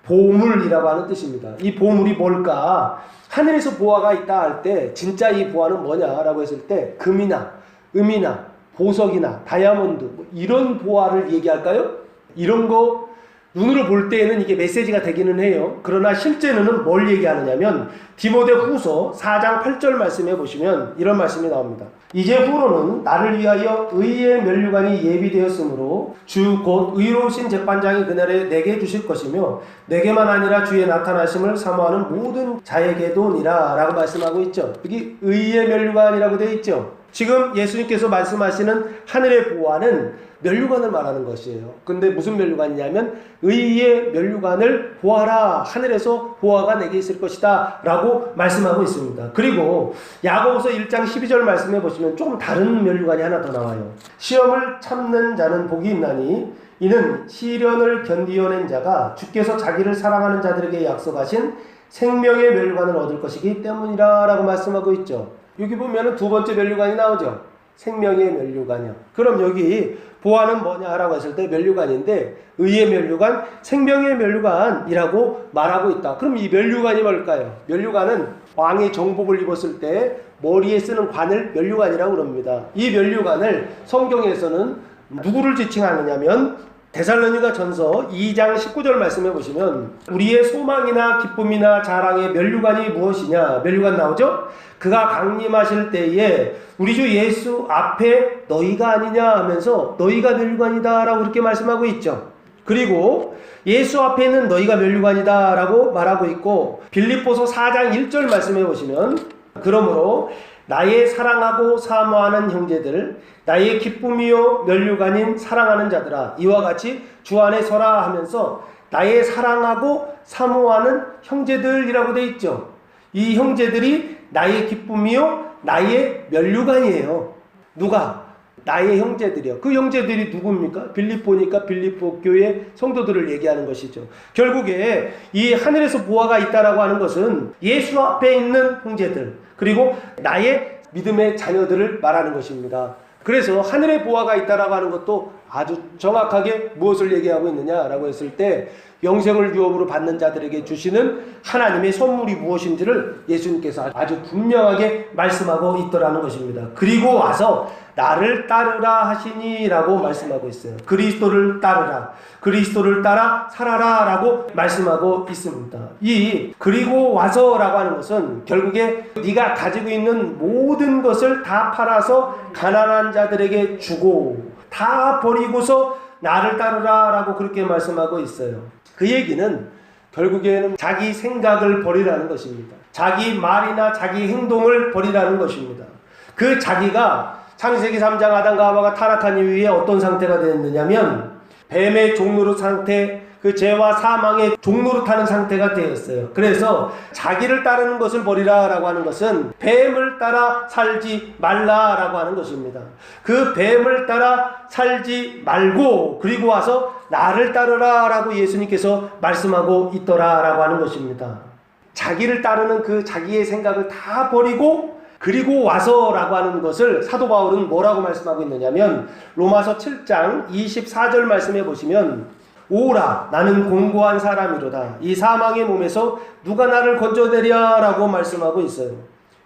보물이라고 하는 뜻입니다. 이 보물이 뭘까? 하늘에서 보화가 있다 할 때 진짜 이 보화는 뭐냐라고 했을 때 금이나 음이나 보석이나 다이아몬드 이런 보화를 얘기할까요? 이런 거 눈으로 볼 때에는 이게 메시지가 되기는 해요. 그러나 실제는 뭘 얘기하느냐면 디모데후서 4장 8절 말씀해 보시면 이런 말씀이 나옵니다. 이제 후로는 나를 위하여 의의 면류관이 예비되었으므로 주 곧 의로우신 재판장이 그날에 내게 주실 것이며 내게만 아니라 주의 나타나심을 사모하는 모든 자에게도니라 라고 말씀하고 있죠. 여기 의의 면류관이라고 되어 있죠. 지금 예수님께서 말씀하시는 하늘의 보화는 면류관을 말하는 것이에요. 근데 무슨 면류관이냐면 의의 면류관을 보아라, 하늘에서 보화가 내게 있을 것이다 라고 말씀하고 있습니다. 그리고 야고보서 1장 12절 말씀해 보시면 조금 다른 면류관이 하나 더 나와요. 시험을 참는 자는 복이 있나니 이는 시련을 견디어낸 자가 주께서 자기를 사랑하는 자들에게 약속하신 생명의 면류관을 얻을 것이기 때문이라 라고 말씀하고 있죠. 여기 보면은 두 번째 면류관이 나오죠. 생명의 면류관이요. 그럼 여기 보화는 뭐냐라고 했을 때 면류관인데 의의 면류관, 생명의 면류관이라고 말하고 있다. 그럼 이 면류관이 뭘까요? 면류관은 왕이 정복을 입었을 때 머리에 쓰는 관을 면류관이라고 그럽니다. 이 면류관을 성경에서는 누구를 지칭하느냐면 데살로니가 전서 2장 19절 말씀해 보시면 우리의 소망이나 기쁨이나 자랑의 면류관이 무엇이냐? 면류관 나오죠? 그가 강림하실 때에 우리 주 예수 앞에 너희가 아니냐 하면서 너희가 면류관이다 라고 그렇게 말씀하고 있죠. 그리고 예수 앞에 있는 너희가 면류관이다 라고 말하고 있고 빌립보서 4장 1절 말씀해 보시면 그러므로 나의 사랑하고 사모하는 형제들, 나의 기쁨이요 면류관인 사랑하는 자들아, 이와 같이 주 안에 서라 하면서 나의 사랑하고 사모하는 형제들이라고 되어 있죠. 이 형제들이 나의 기쁨이요 나의 면류관이에요. 누가? 나의 형제들이요. 그 형제들이 누굽니까? 빌립보니까 빌립보 교회 성도들을 얘기하는 것이죠. 결국에 이 하늘에서 보화가 있다라고 하는 것은 예수 앞에 있는 형제들, 그리고 나의 믿음의 자녀들을 말하는 것입니다. 그래서 하늘에 보화가 있다라고 하는 것도 아주 정확하게 무엇을 얘기하고 있느냐라고 했을 때 영생을 유업으로 받는 자들에게 주시는 하나님의 선물이 무엇인지를 예수님께서 아주 분명하게 말씀하고 있더라는 것입니다. 그리고 와서 나를 따르라 하시니 라고 말씀하고 있어요. 그리스도를 따르라, 그리스도를 따라 살아라 라고 말씀하고 있습니다. 이 그리고 와서 라고 하는 것은 결국에 네가 가지고 있는 모든 것을 다 팔아서 가난한 자들에게 주고 다 버리고서 나를 따르라 라고 그렇게 말씀하고 있어요. 그 얘기는 결국에는 자기 생각을 버리라는 것입니다. 자기 말이나 자기 행동을 버리라는 것입니다. 그 자기가 창세기 3장 아담과 하와가 타락한 이후에 어떤 상태가 되었느냐면 뱀의 종노릇 상태, 그 죄와 사망의 종로로 타는 상태가 되었어요. 그래서 자기를 따르는 것을 버리라라고 하는 것은 뱀을 따라 살지 말라라고 하는 것입니다. 그 뱀을 따라 살지 말고 그리고 와서 나를 따르라라고 예수님께서 말씀하고 있더라라고 하는 것입니다. 자기를 따르는 그 자기의 생각을 다 버리고 그리고 와서라고 하는 것을 사도 바울은 뭐라고 말씀하고 있느냐면 로마서 7장 24절 말씀해 보시면 오라 나는 공고한 사람이로다 이 사망의 몸에서 누가 나를 건져내랴라고 말씀하고 있어요.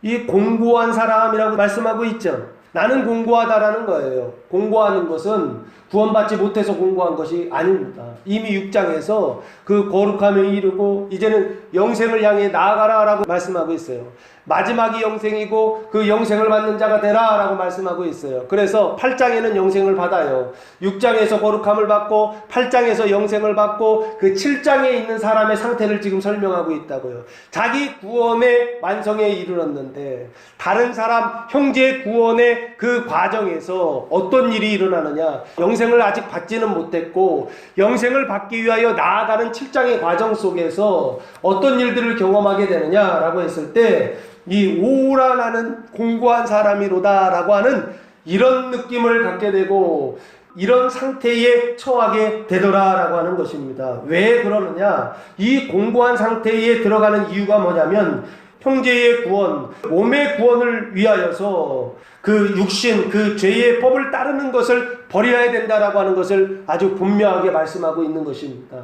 이 공고한 사람이라고 말씀하고 있죠. 나는 공고하다라는 거예요. 공고하는 것은 구원받지 못해서 공고한 것이 아닙니다. 이미 6장에서 그 거룩함에 이르고 이제는 영생을 향해 나아가라라고 말씀하고 있어요. 마지막이 영생이고 그 영생을 받는 자가 되라 라고 말씀하고 있어요. 그래서 8장에는 영생을 받아요. 6장에서 거룩함을 받고 8장에서 영생을 받고 그 7장에 있는 사람의 상태를 지금 설명하고 있다고요. 자기 구원의 완성에 이르렀는데 다른 사람 형제의 구원의 그 과정에서 어떤 일이 일어나느냐, 영생을 아직 받지는 못했고 영생을 받기 위하여 나아가는 7장의 과정 속에서 어떤 일들을 경험하게 되느냐라고 했을 때 이 오라 나는 공고한 사람이로다 라고 하는 이런 느낌을 갖게 되고 이런 상태에 처하게 되더라 라고 하는 것입니다. 왜 그러느냐, 이 공고한 상태에 들어가는 이유가 뭐냐면 형제의 구원, 몸의 구원을 위하여서 그 육신, 그 죄의 법을 따르는 것을 버려야 된다라고 하는 것을 아주 분명하게 말씀하고 있는 것입니다.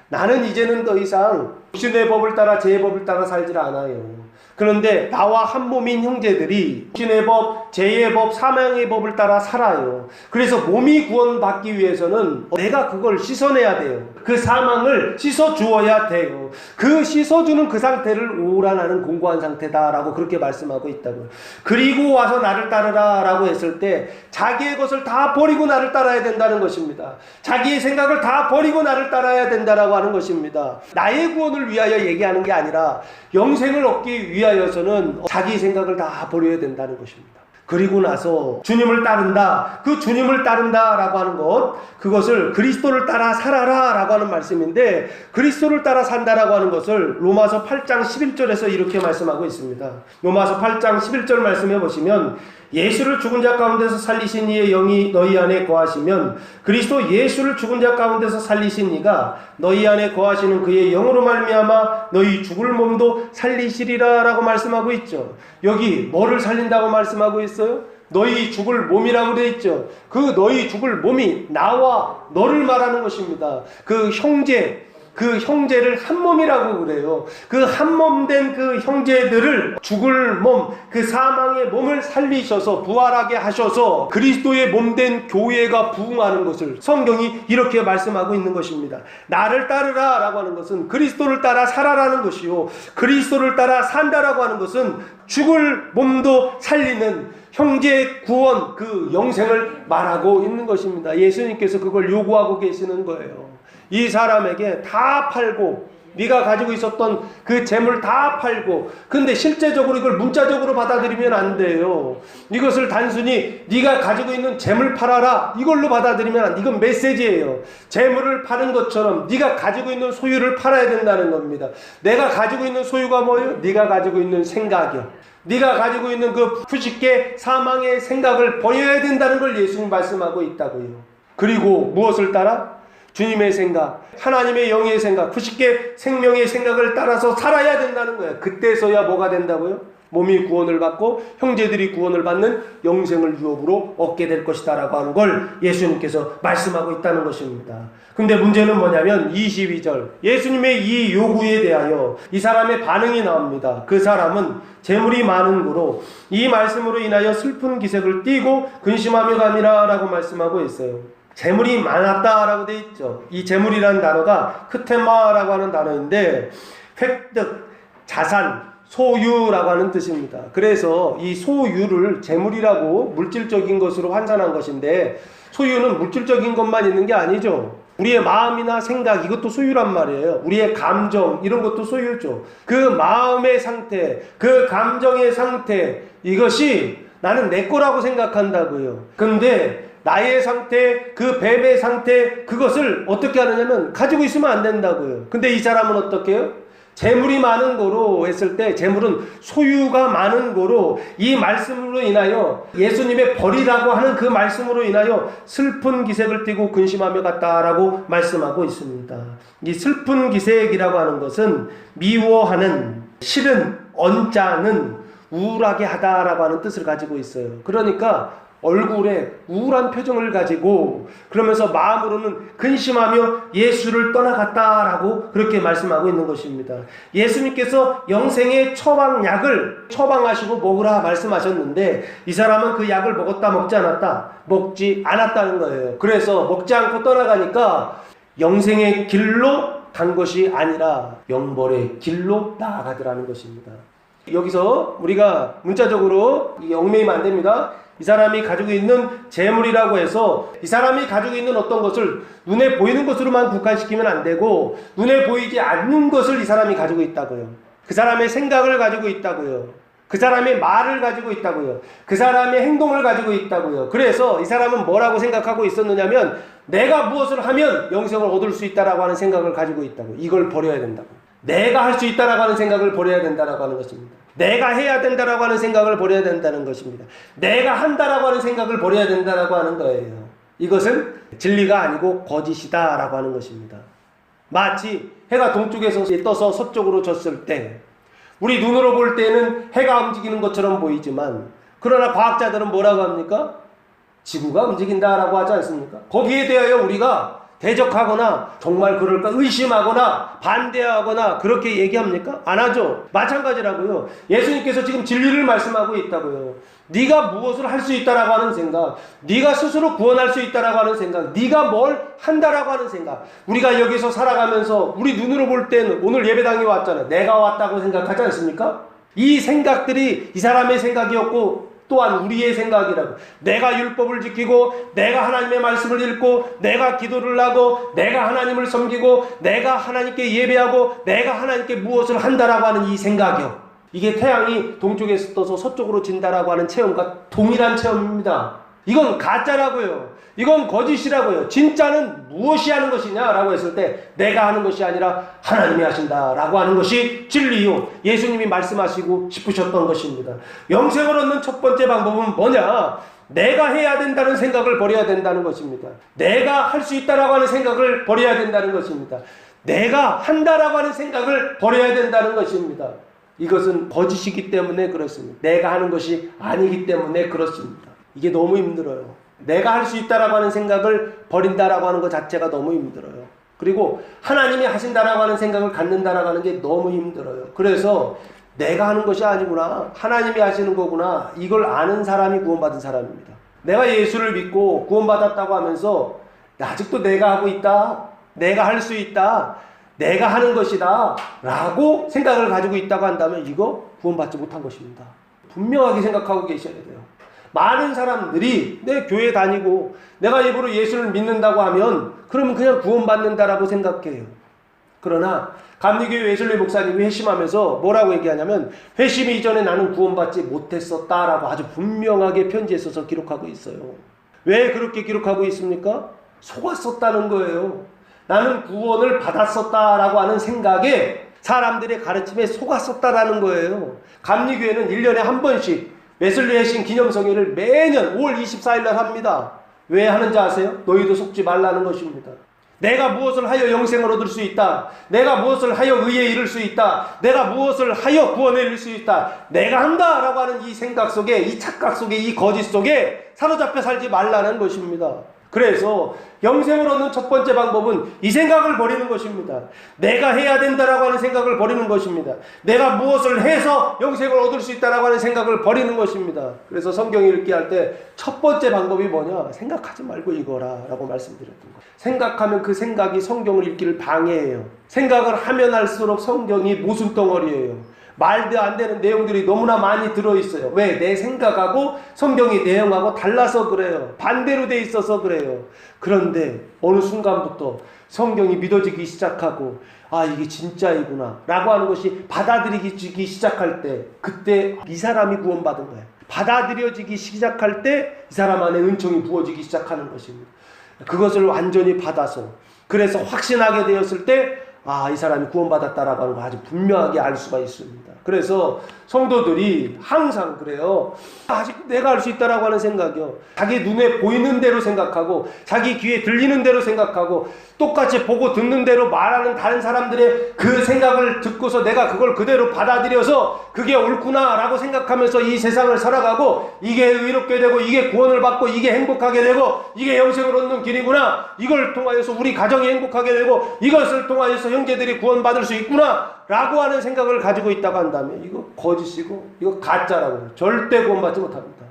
나는 이제는 더 이상 육신의 법을 따라 죄의 법을 따라 살질 않아요. 그런데 나와 한 몸인 형제들이 육신의 법, 죄의 법, 사망의 법을 따라 살아요. 그래서 몸이 구원받기 위해서는 내가 그걸 씻어내야 돼요. 그 사망을 씻어주어야 돼요. 그 씻어주는 그 상태를 오라나는 공고한 상태다라고 그렇게 말씀하고 있다고요. 그리고 와서 나를 따르라 라고 했을 때 자기의 것을 다 버리고 나를 따라야 된다는 것입니다. 자기의 생각을 다 버리고 나를 따라야 된다라고 하는 것입니다. 나의 구원을 위하여 얘기하는 게 아니라 영생을 얻기 위하여서는 자기 생각을 다 버려야 된다는 것입니다. 그리고 나서 주님을 따른다, 그 주님을 따른다라고 하는 것, 그것을 그리스도를 따라 살아라 라고 하는 말씀인데, 그리스도를 따라 산다라고 하는 것을 로마서 8장 11절에서 이렇게 말씀하고 있습니다. 로마서 8장 11절 말씀해 보시면 예수를 죽은 자 가운데서 살리신 이의 영이 너희 안에 거하시면 그리스도 예수를 죽은 자 가운데서 살리신 이가 너희 안에 거하시는 그의 영으로 말미암아 너희 죽을 몸도 살리시리라 라고 말씀하고 있죠. 여기 뭐를 살린다고 말씀하고 있어요? 너희 죽을 몸이라고 되어 있죠. 그 너희 죽을 몸이 나와 너를 말하는 것입니다. 그 형제를 한 몸이라고 그래요. 그 한 몸 된 그 형제들을 죽을 몸, 그 사망의 몸을 살리셔서 부활하게 하셔서 그리스도의 몸 된 교회가 부흥하는 것을 성경이 이렇게 말씀하고 있는 것입니다. 나를 따르라 라고 하는 것은 그리스도를 따라 살아라는 것이요, 그리스도를 따라 산다라고 하는 것은 죽을 몸도 살리는 형제의 구원, 그 영생을 말하고 있는 것입니다. 예수님께서 그걸 요구하고 계시는 거예요. 이 사람에게 다 팔고 네가 가지고 있었던 그 재물 다 팔고, 근데 실제적으로 이걸 문자적으로 받아들이면 안 돼요. 이것을 단순히 네가 가지고 있는 재물 팔아라 이걸로 받아들이면 안 돼. 이건 메시지예요. 재물을 파는 것처럼 네가 가지고 있는 소유를 팔아야 된다는 겁니다. 내가 가지고 있는 소유가 뭐예요? 네가 가지고 있는 생각이요. 네가 가지고 있는 그 푸시케 사망의 생각을 버려야 된다는 걸 예수님 말씀하고 있다고요. 그리고 무엇을 따라? 주님의 생각, 하나님의 영의 생각, 푸시케 생명의 생각을 따라서 살아야 된다는 거예요. 그때서야 뭐가 된다고요? 몸이 구원을 받고 형제들이 구원을 받는 영생을 유업으로 얻게 될 것이다 라고 하는 걸 예수님께서 말씀하고 있다는 것입니다. 근데 문제는 뭐냐면 22절 예수님의 이 요구에 대하여 이 사람의 반응이 나옵니다. 그 사람은 재물이 많은 고로 이 말씀으로 인하여 슬픈 기색을 띠고 근심하며 가니라 라고 말씀하고 있어요. 재물이 많았다라고 되어 있죠. 이 재물이라는 단어가 크테마라고 하는 단어인데 획득, 자산, 소유라고 하는 뜻입니다. 그래서 이 소유를 재물이라고 물질적인 것으로 환산한 것인데, 소유는 물질적인 것만 있는 게 아니죠. 우리의 마음이나 생각, 이것도 소유란 말이에요. 우리의 감정, 이런 것도 소유죠. 그 마음의 상태, 그 감정의 상태, 이것이 나는 내 거라고 생각한다고요. 근데 나의 상태, 그 뱀의 상태, 그것을 어떻게 하느냐면 가지고 있으면 안 된다고요. 근데 이 사람은 어떻게 해요? 재물이 많은 거로 했을 때, 재물은 소유가 많은 거로, 이 말씀으로 인하여 예수님의 벌이라고 하는 그 말씀으로 인하여 슬픈 기색을 띠고 근심하며 갔다라고 말씀하고 있습니다. 이 슬픈 기색이라고 하는 것은 미워하는, 싫은, 언짢은, 우울하게 하다라고 하는 뜻을 가지고 있어요. 그러니까 얼굴에 우울한 표정을 가지고 그러면서 마음으로는 근심하며 예수를 떠나갔다라고 그렇게 말씀하고 있는 것입니다. 예수님께서 영생의 처방약을 처방하시고 먹으라 말씀하셨는데 이 사람은 그 약을 먹었다 먹지 않았다? 먹지 않았다는 거예요. 그래서 먹지 않고 떠나가니까 영생의 길로 간 것이 아니라 영벌의 길로 나아가더라는 것입니다. 여기서 우리가 문자적으로 얽매이면 안 됩니다. 이 사람이 가지고 있는 재물이라고 해서 이 사람이 가지고 있는 어떤 것을 눈에 보이는 것으로만 국한시키면 안 되고 눈에 보이지 않는 것을 이 사람이 가지고 있다고요. 그 사람의 생각을 가지고 있다고요. 그 사람의 말을 가지고 있다고요. 그 사람의 행동을 가지고 있다고요. 그래서 이 사람은 뭐라고 생각하고 있었느냐면 내가 무엇을 하면 영생을 얻을 수 있다라고 하는 생각을 가지고 있다고. 이걸 버려야 된다고. 내가 할 수 있다라고 하는 생각을 버려야 된다라고 하는 것입니다. 내가 해야 된다라고 하는 생각을 버려야 된다는 것입니다. 내가 한다라고 하는 생각을 버려야 된다라고 하는 거예요. 이것은 진리가 아니고 거짓이다라고 하는 것입니다. 마치 해가 동쪽에서 떠서 서쪽으로 졌을 때 우리 눈으로 볼 때는 해가 움직이는 것처럼 보이지만 그러나 과학자들은 뭐라고 합니까? 지구가 움직인다라고 하지 않습니까? 거기에 대하여 우리가 대적하거나 정말 그럴까 의심하거나 반대하거나 그렇게 얘기합니까? 안 하죠. 마찬가지라고요. 예수님께서 지금 진리를 말씀하고 있다고요. 네가 무엇을 할 수 있다라고 하는 생각, 네가 스스로 구원할 수 있다라고 하는 생각, 네가 뭘 한다라고 하는 생각. 우리가 여기서 살아가면서 우리 눈으로 볼 때는 오늘 예배당에 왔잖아요. 내가 왔다고 생각하지 않습니까? 이 생각들이 이 사람의 생각이었고 또한 우리의 생각이라고. 내가 율법을 지키고 내가 하나님의 말씀을 읽고 내가 기도를 하고 내가 하나님을 섬기고 내가 하나님께 예배하고 내가 하나님께 무엇을 한다라고 하는 이 생각이요. 이게 태양이 동쪽에서 떠서 서쪽으로 진다라고 하는 체험과 동일한 체험입니다. 이건 가짜라고요. 이건 거짓이라고요. 진짜는 무엇이 하는 것이냐라고 했을 때 내가 하는 것이 아니라 하나님이 하신다라고 하는 것이 진리요. 예수님이 말씀하시고 싶으셨던 것입니다. 영생을 얻는 첫 번째 방법은 뭐냐? 내가 해야 된다는 생각을 버려야 된다는 것입니다. 내가 할 수 있다라고 하는 생각을 버려야 된다는 것입니다. 내가 한다라고 하는 생각을 버려야 된다는 것입니다. 이것은 거짓이기 때문에 그렇습니다. 내가 하는 것이 아니기 때문에 그렇습니다. 이게 너무 힘들어요. 내가 할 수 있다라고 하는 생각을 버린다라고 하는 것 자체가 너무 힘들어요. 그리고 하나님이 하신다라고 하는 생각을 갖는다라고 하는 게 너무 힘들어요. 그래서 내가 하는 것이 아니구나, 하나님이 하시는 거구나, 이걸 아는 사람이 구원받은 사람입니다. 내가 예수를 믿고 구원받았다고 하면서 아직도 내가 하고 있다, 내가 할 수 있다, 내가 하는 것이다 라고 생각을 가지고 있다고 한다면 이거 구원받지 못한 것입니다. 분명하게 생각하고 계셔야 돼요. 많은 사람들이 내 교회 다니고 내가 입으로 예수를 믿는다고 하면 그러면 그냥 구원받는다라고 생각해요. 그러나 감리교회 웨슬리 목사님이 회심하면서 뭐라고 얘기하냐면 회심 이전에 나는 구원받지 못했었다라고 아주 분명하게 편지에 써서 기록하고 있어요. 왜 그렇게 기록하고 있습니까? 속았었다는 거예요. 나는 구원을 받았었다라고 하는 생각에 사람들의 가르침에 속았었다라는 거예요. 감리교회는 1년에 한 번씩 웨슬리 회심 기념성회를 매년 5월 24일 날 합니다. 왜 하는지 아세요? 너희도 속지 말라는 것입니다. 내가 무엇을 하여 영생을 얻을 수 있다. 내가 무엇을 하여 의에 이를 수 있다. 내가 무엇을 하여 구원에 이를 수 있다. 내가 한다라고 하는 이 생각 속에, 이 착각 속에, 이 거짓 속에 사로잡혀 살지 말라는 것입니다. 그래서 영생을 얻는 첫 번째 방법은 이 생각을 버리는 것입니다. 내가 해야 된다라고 하는 생각을 버리는 것입니다. 내가 무엇을 해서 영생을 얻을 수 있다라고 하는 생각을 버리는 것입니다. 그래서 성경 읽기 할 때 첫 번째 방법이 뭐냐? 생각하지 말고 읽어라 라고 말씀드렸던 거예요. 생각하면 그 생각이 성경을 읽기를 방해해요. 생각을 하면 할수록 성경이 모순덩어리예요. 말도 안 되는 내용들이 너무나 많이 들어있어요. 왜? 내 생각하고 성경의 내용하고 달라서 그래요. 반대로 돼 있어서 그래요. 그런데 어느 순간부터 성경이 믿어지기 시작하고 이게 진짜이구나 라고 하는 것이 받아들이기 시작할 때, 그때 이 사람이 구원받은 거예요. 받아들여지기 시작할 때 이 사람 안에 은총이 부어지기 시작하는 것입니다. 그것을 완전히 받아서, 그래서 확신하게 되었을 때 이 사람이 구원받았다라고 하는 걸 아주 분명하게 알 수가 있습니다. 그래서 성도들이 항상 그래요. 아직 내가 알 수 있다라고 하는 생각이요. 자기 눈에 보이는 대로 생각하고 자기 귀에 들리는 대로 생각하고 똑같이 보고 듣는 대로 말하는 다른 사람들의 그 생각을 듣고서 내가 그걸 그대로 받아들여서 그게 옳구나 라고 생각하면서 이 세상을 살아가고 이게 의롭게 되고 이게 구원을 받고 이게 행복하게 되고 이게 영생을 얻는 길이구나, 이걸 통하여서 우리 가정이 행복하게 되고 이것을 통하여서 형제들이 구원받을 수 있구나 라고 하는 생각을 가지고 있다고 한다면 이거 거짓이고 이거 가짜라고 절대 구원받지 못합니다.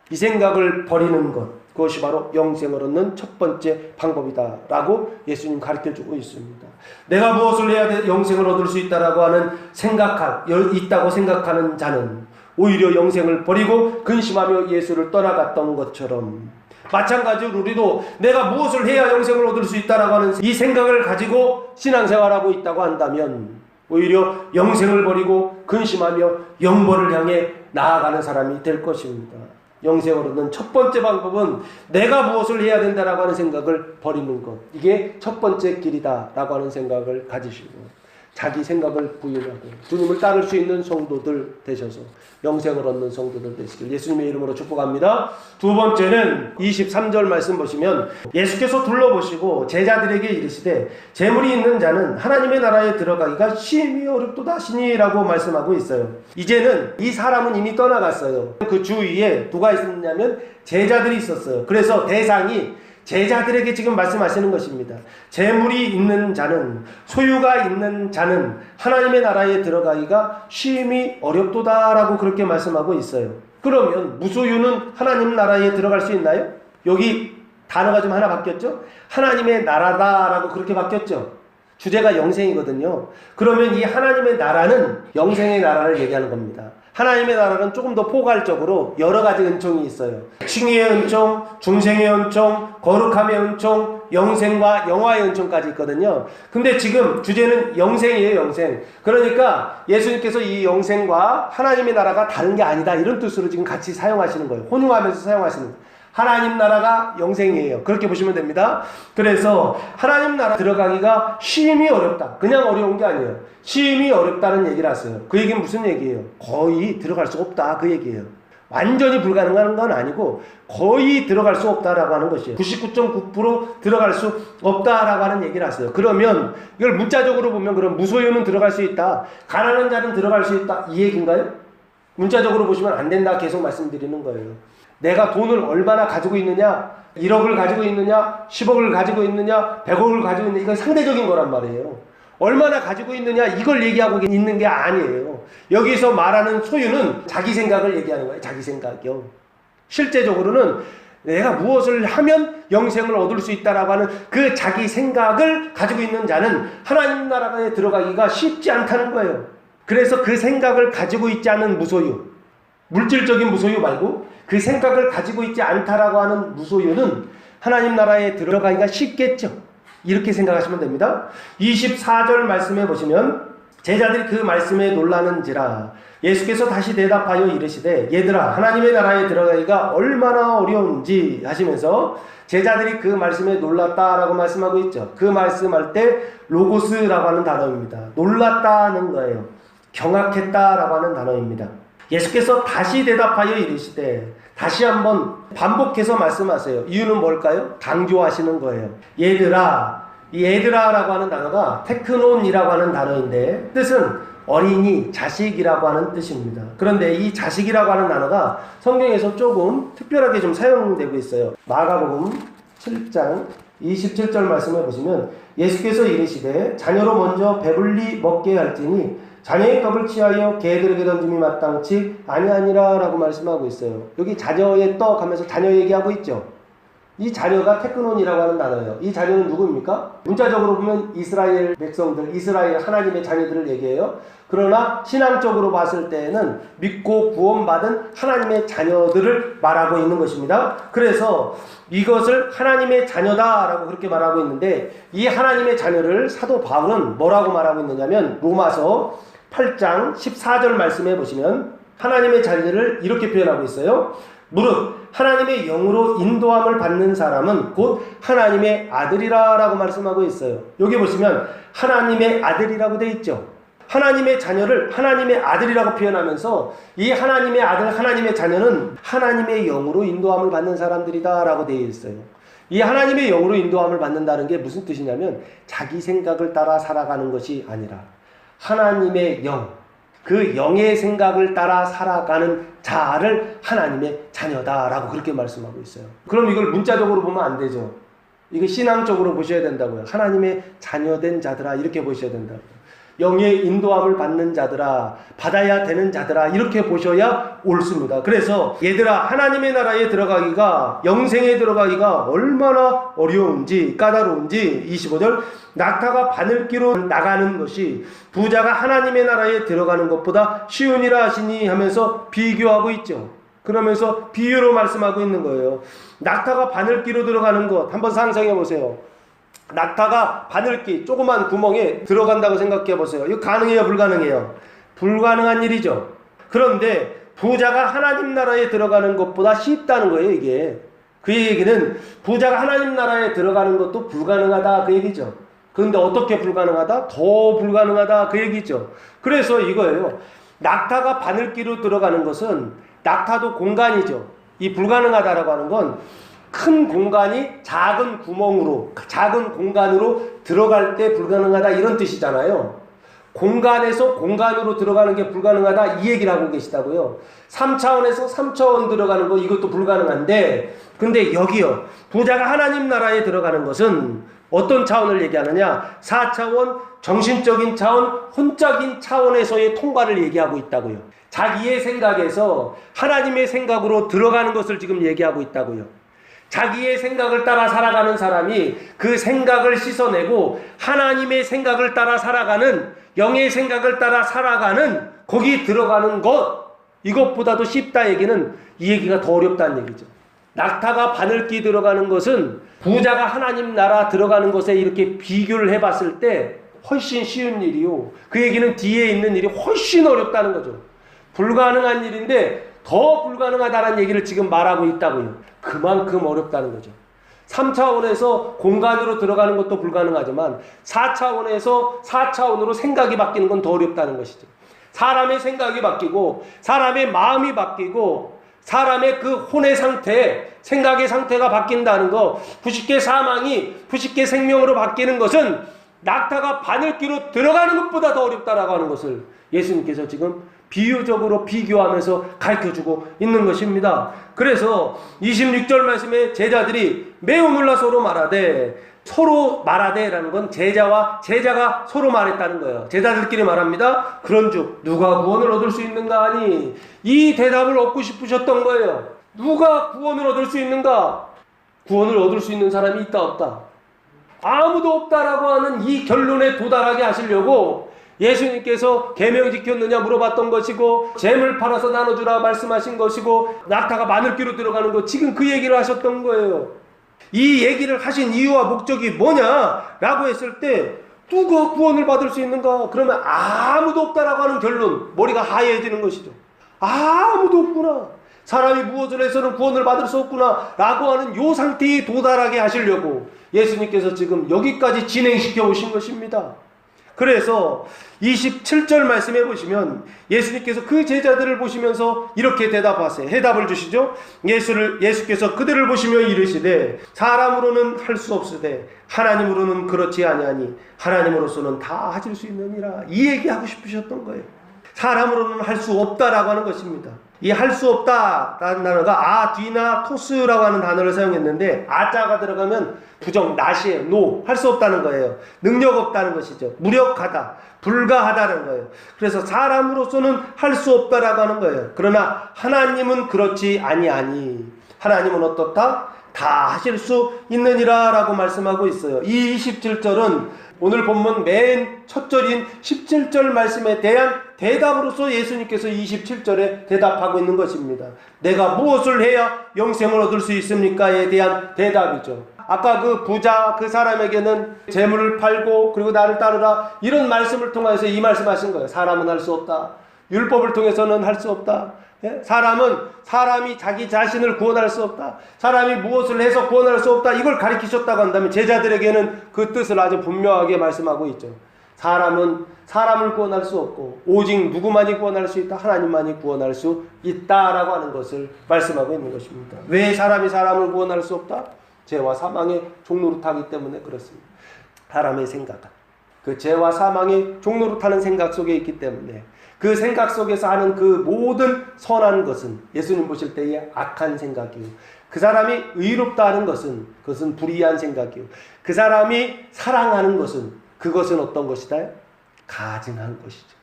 이 생각을 버리는 것, 그것이 바로 영생을 얻는 첫 번째 방법이다 라고 예수님 가르쳐주고 있습니다. 내가 무엇을 해야 영생을 얻을 수 있다라고 하는 있다고 생각하는 자는 오히려 영생을 버리고 근심하며 예수를 떠나갔던 것처럼, 마찬가지로 우리도 내가 무엇을 해야 영생을 얻을 수 있다라고 하는 이 생각을 가지고 신앙생활하고 있다고 한다면 오히려 영생을 버리고 근심하며 영벌을 향해 나아가는 사람이 될 것입니다. 영생을 얻는 첫 번째 방법은 내가 무엇을 해야 된다라고 하는 생각을 버리는 것, 이게 첫 번째 길이다라고 하는 생각을 가지시고 자기 생각을 부인하고 주님을 따를 수 있는 성도들 되셔서 영생을 얻는 성도들 되시길 예수님의 이름으로 축복합니다. 두 번째는 23절 말씀 보시면 예수께서 둘러보시고 제자들에게 이르시되 재물이 있는 자는 하나님의 나라에 들어가기가 심히 어렵도다 하시니라고 말씀하고 있어요. 이제는 이 사람은 이미 떠나갔어요. 그 주위에 누가 있었냐면 제자들이 있었어요. 그래서 대상이 제자들에게 지금 말씀하시는 것입니다. 재물이 있는 자는, 소유가 있는 자는 하나님의 나라에 들어가기가 심히 어렵도다라고 그렇게 말씀하고 있어요. 그러면 무소유는 하나님 나라에 들어갈 수 있나요? 여기 단어가 좀 하나 바뀌었죠? 하나님의 나라다라고 그렇게 바뀌었죠? 주제가 영생이거든요. 그러면 이 하나님의 나라는 영생의 나라를 얘기하는 겁니다. 하나님의 나라는 조금 더 포괄적으로 여러 가지 은총이 있어요. 칭의의 은총, 중생의 은총, 거룩함의 은총, 영생과 영화의 은총까지 있거든요. 근데 지금 주제는 영생이에요, 영생. 그러니까 예수님께서 이 영생과 하나님의 나라가 다른 게 아니다, 이런 뜻으로 지금 같이 사용하시는 거예요. 혼용하면서 사용하시는 거예요. 하나님 나라가 영생이에요. 그렇게 보시면 됩니다. 그래서 하나님 나라 들어가기가 심히 어렵다. 그냥 어려운 게 아니에요. 심히 어렵다는 얘기를 하세요. 그 얘기는 무슨 얘기예요? 거의 들어갈 수 없다, 그 얘기예요. 완전히 불가능한 건 아니고 거의 들어갈 수 없다라고 하는 것이에요. 99.9% 들어갈 수 없다라고 하는 얘기를 하세요. 그러면 이걸 문자적으로 보면 그럼 무소유는 들어갈 수 있다, 가난한 자는 들어갈 수 있다, 이 얘기인가요? 문자적으로 보시면 안 된다 계속 말씀드리는 거예요. 내가 돈을 얼마나 가지고 있느냐, 1억을 가지고 있느냐, 10억을 가지고 있느냐, 100억을 가지고 있느냐, 이건 상대적인 거란 말이에요. 얼마나 가지고 있느냐, 이걸 얘기하고 있는 게 아니에요. 여기서 말하는 소유는 자기 생각을 얘기하는 거예요. 자기 생각이요. 실제적으로는 내가 무엇을 하면 영생을 얻을 수 있다라고 하는 그 자기 생각을 가지고 있는 자는 하나님 나라에 들어가기가 쉽지 않다는 거예요. 그래서 그 생각을 가지고 있지 않은 무소유, 물질적인 무소유 말고 그 생각을 가지고 있지 않다라고 하는 무소유는 하나님 나라에 들어가기가 쉽겠죠. 이렇게 생각하시면 됩니다. 24절 말씀해 보시면 제자들이 그 말씀에 놀라는지라 예수께서 다시 대답하여 이르시되 얘들아 하나님의 나라에 들어가기가 얼마나 어려운지 하시면서 제자들이 그 말씀에 놀랐다라고 말씀하고 있죠. 그 말씀할 때 로고스라고 하는 단어입니다. 놀랐다는 거예요. 경악했다라고 하는 단어입니다. 예수께서 다시 대답하여 이르시되 다시 한번 반복해서 말씀하세요. 이유는 뭘까요? 강조하시는 거예요. 얘들아, 이 얘들아라고 하는 단어가 테크논이라고 하는 단어인데 뜻은 어린이, 자식이라고 하는 뜻입니다. 그런데 이 자식이라고 하는 단어가 성경에서 조금 특별하게 좀 사용되고 있어요. 마가복음 7장 27절 말씀을 보시면 예수께서 이르시되 자녀로 먼저 배불리 먹게 할지니 자녀의 떡을 취하여 개들에게 던짐이 마땅치 아니하니라 라고 말씀하고 있어요. 여기 자녀의 떡 하면서 자녀 얘기하고 있죠. 이 자녀가 테크논이라고 하는 단어예요. 이 자녀는 누구입니까? 문자적으로 보면 이스라엘 백성들, 이스라엘 하나님의 자녀들을 얘기해요. 그러나 신앙적으로 봤을 때는 믿고 구원받은 하나님의 자녀들을 말하고 있는 것입니다. 그래서 이것을 하나님의 자녀다라고 그렇게 말하고 있는데, 이 하나님의 자녀를 사도 바울은 뭐라고 말하고 있느냐면 로마서 8장 14절 말씀해 보시면 하나님의 자녀를 이렇게 표현하고 있어요. 무릇 하나님의 영으로 인도함을 받는 사람은 곧 하나님의 아들이라 라고 말씀하고 있어요. 여기 보시면 하나님의 아들이라고 되어 있죠. 하나님의 자녀를 하나님의 아들이라고 표현하면서 이 하나님의 아들, 하나님의 자녀는 하나님의 영으로 인도함을 받는 사람들이다 라고 되어 있어요. 이 하나님의 영으로 인도함을 받는다는 게 무슨 뜻이냐면 자기 생각을 따라 살아가는 것이 아니라 하나님의 영, 그 영의 생각을 따라 살아가는 자를 하나님의 자녀다라고 그렇게 말씀하고 있어요. 그럼 이걸 문자적으로 보면 안 되죠. 이거 신앙적으로 보셔야 된다고요. 하나님의 자녀된 자들아 이렇게 보셔야 된다고요. 영의 인도함을 받는 자들아, 받아야 되는 자들아 이렇게 보셔야 옳습니다. 그래서 얘들아, 하나님의 나라에 들어가기가, 영생에 들어가기가 얼마나 어려운지 까다로운지 25절 낙타가 바늘기로 나가는 것이 부자가 하나님의 나라에 들어가는 것보다 쉬우니라 하시니 하면서 비교하고 있죠. 그러면서 비유로 말씀하고 있는 거예요. 낙타가 바늘기로 들어가는 것 한번 상상해 보세요. 낙타가 바늘기 조그만 구멍에 들어간다고 생각해 보세요. 이거 가능해요, 불가능해요? 불가능한 일이죠. 그런데 부자가 하나님 나라에 들어가는 것보다 쉽다는 거예요. 이게 그 얘기는 부자가 하나님 나라에 들어가는 것도 불가능하다 그 얘기죠. 그런데 어떻게 불가능하다? 더 불가능하다 그 얘기죠. 그래서 이거예요. 낙타가 바늘기로 들어가는 것은, 낙타도 공간이죠. 이 불가능하다라고 하는 건 큰 공간이 작은 구멍으로, 작은 공간으로 들어갈 때 불가능하다 이런 뜻이잖아요. 공간에서 공간으로 들어가는 게 불가능하다 이 얘기를 하고 계시다고요. 3차원에서 3차원 들어가는 거 이것도 불가능한데, 근데 여기요, 부자가 하나님 나라에 들어가는 것은 어떤 차원을 얘기하느냐? 4차원, 정신적인 차원, 혼적인 차원에서의 통과를 얘기하고 있다고요. 자기의 생각에서 하나님의 생각으로 들어가는 것을 지금 얘기하고 있다고요. 자기의 생각을 따라 살아가는 사람이 그 생각을 씻어내고 하나님의 생각을 따라 살아가는, 영의 생각을 따라 살아가는 거기 들어가는 것, 이것보다도 쉽다 얘기는 이 얘기가 더 어렵다는 얘기죠. 낙타가 바늘기 들어가는 것은 부자가 하나님 나라 들어가는 것에 이렇게 비교를 해봤을 때 훨씬 쉬운 일이요. 그 얘기는 뒤에 있는 일이 훨씬 어렵다는 거죠. 불가능한 일인데 더 불가능하다는 얘기를 지금 말하고 있다고요. 그만큼 어렵다는 거죠. 3차원에서 공간으로 들어가는 것도 불가능하지만 4차원에서 4차원으로 생각이 바뀌는 건 더 어렵다는 것이죠. 사람의 생각이 바뀌고 사람의 마음이 바뀌고 사람의 그 혼의 상태, 생각의 상태가 바뀐다는 거, 부식계 사망이 부식계 생명으로 바뀌는 것은 낙타가 바늘기로 들어가는 것보다 더 어렵다라고 하는 것을 예수님께서 지금 비유적으로 비교하면서 가르쳐주고 있는 것입니다. 그래서 26절 말씀에 제자들이 매우 놀라 서로 말하되 라는 건 제자와 제자가 서로 말했다는 거예요. 제자들끼리 말합니다. 그런즉 누가 구원을 얻을 수 있는가 하니, 이 대답을 얻고 싶으셨던 거예요. 누가 구원을 얻을 수 있는가? 구원을 얻을 수 있는 사람이 있다 없다? 아무도 없다라고 하는 이 결론에 도달하게 하시려고 예수님께서 계명 지켰느냐 물어봤던 것이고, 재물 팔아서 나눠주라 말씀하신 것이고, 낙타가 바늘기로 들어가는 거 지금 그 얘기를 하셨던 거예요. 이 얘기를 하신 이유와 목적이 뭐냐라고 했을 때 누가 구원을 받을 수 있는가? 그러면 아무도 없다라고 하는 결론, 머리가 하얘지는 것이죠. 아무도 없구나, 사람이 무엇을 해서는 구원을 받을 수 없구나 라고 하는 요 상태에 도달하게 하시려고 예수님께서 지금 여기까지 진행시켜 오신 것입니다. 그래서 27절 말씀해 보시면 예수님께서 그 제자들을 보시면서 이렇게 대답하세요. 해답을 주시죠. 예수께서 그들을 보시며 이르시되 사람으로는 할 수 없으되 하나님으로는 그렇지 아니하니 하나님으로서는 다 하실 수 있느니라. 이 얘기하고 싶으셨던 거예요. 사람으로는 할 수 없다라고 하는 것입니다. 이 할 수 없다라는 단어가 뒤나 토스라고 하는 단어를 사용했는데, 아자가 들어가면 부정, 낫이에요. 노, 할 수 없다는 거예요. 능력 없다는 것이죠. 무력하다, 불가하다는 거예요. 그래서 사람으로서는 할 수 없다라고 하는 거예요. 그러나 하나님은 그렇지 아니하니, 하나님은 어떻다? 다 하실 수 있느니라 라고 말씀하고 있어요. 이 27절은 오늘 본문 맨 첫 절인 17절 말씀에 대한 대답으로서 예수님께서 27절에 대답하고 있는 것입니다. 내가 무엇을 해야 영생을 얻을 수 있습니까?에 대한 대답이죠. 아까 그 부자 그 사람에게는 재물을 팔고 그리고 나를 따르라 이런 말씀을 통해서 이 말씀하신 거예요. 사람은 할 수 없다. 율법을 통해서는 할 수 없다. 사람이 자기 자신을 구원할 수 없다. 사람이 무엇을 해서 구원할 수 없다. 이걸 가르치셨다고 한다면 제자들에게는 그 뜻을 아주 분명하게 말씀하고 있죠. 사람은 사람을 구원할 수 없고 오직 누구만이 구원할 수 있다. 하나님만이 구원할 수 있다라고 하는 것을 말씀하고 있는 것입니다. 왜 사람이 사람을 구원할 수 없다? 죄와 사망의 종노릇하기 때문에 그렇습니다. 사람의 생각, 그 죄와 사망의 종노릇하는 생각 속에 있기 때문에 그 생각 속에서 하는 그 모든 선한 것은 예수님 보실 때의 악한 생각이요. 그 사람이 의롭다 하는 것은 그것은 불의한 생각이요. 그 사람이 사랑하는 것은 그것은 어떤 것이다? 가증한 것이죠.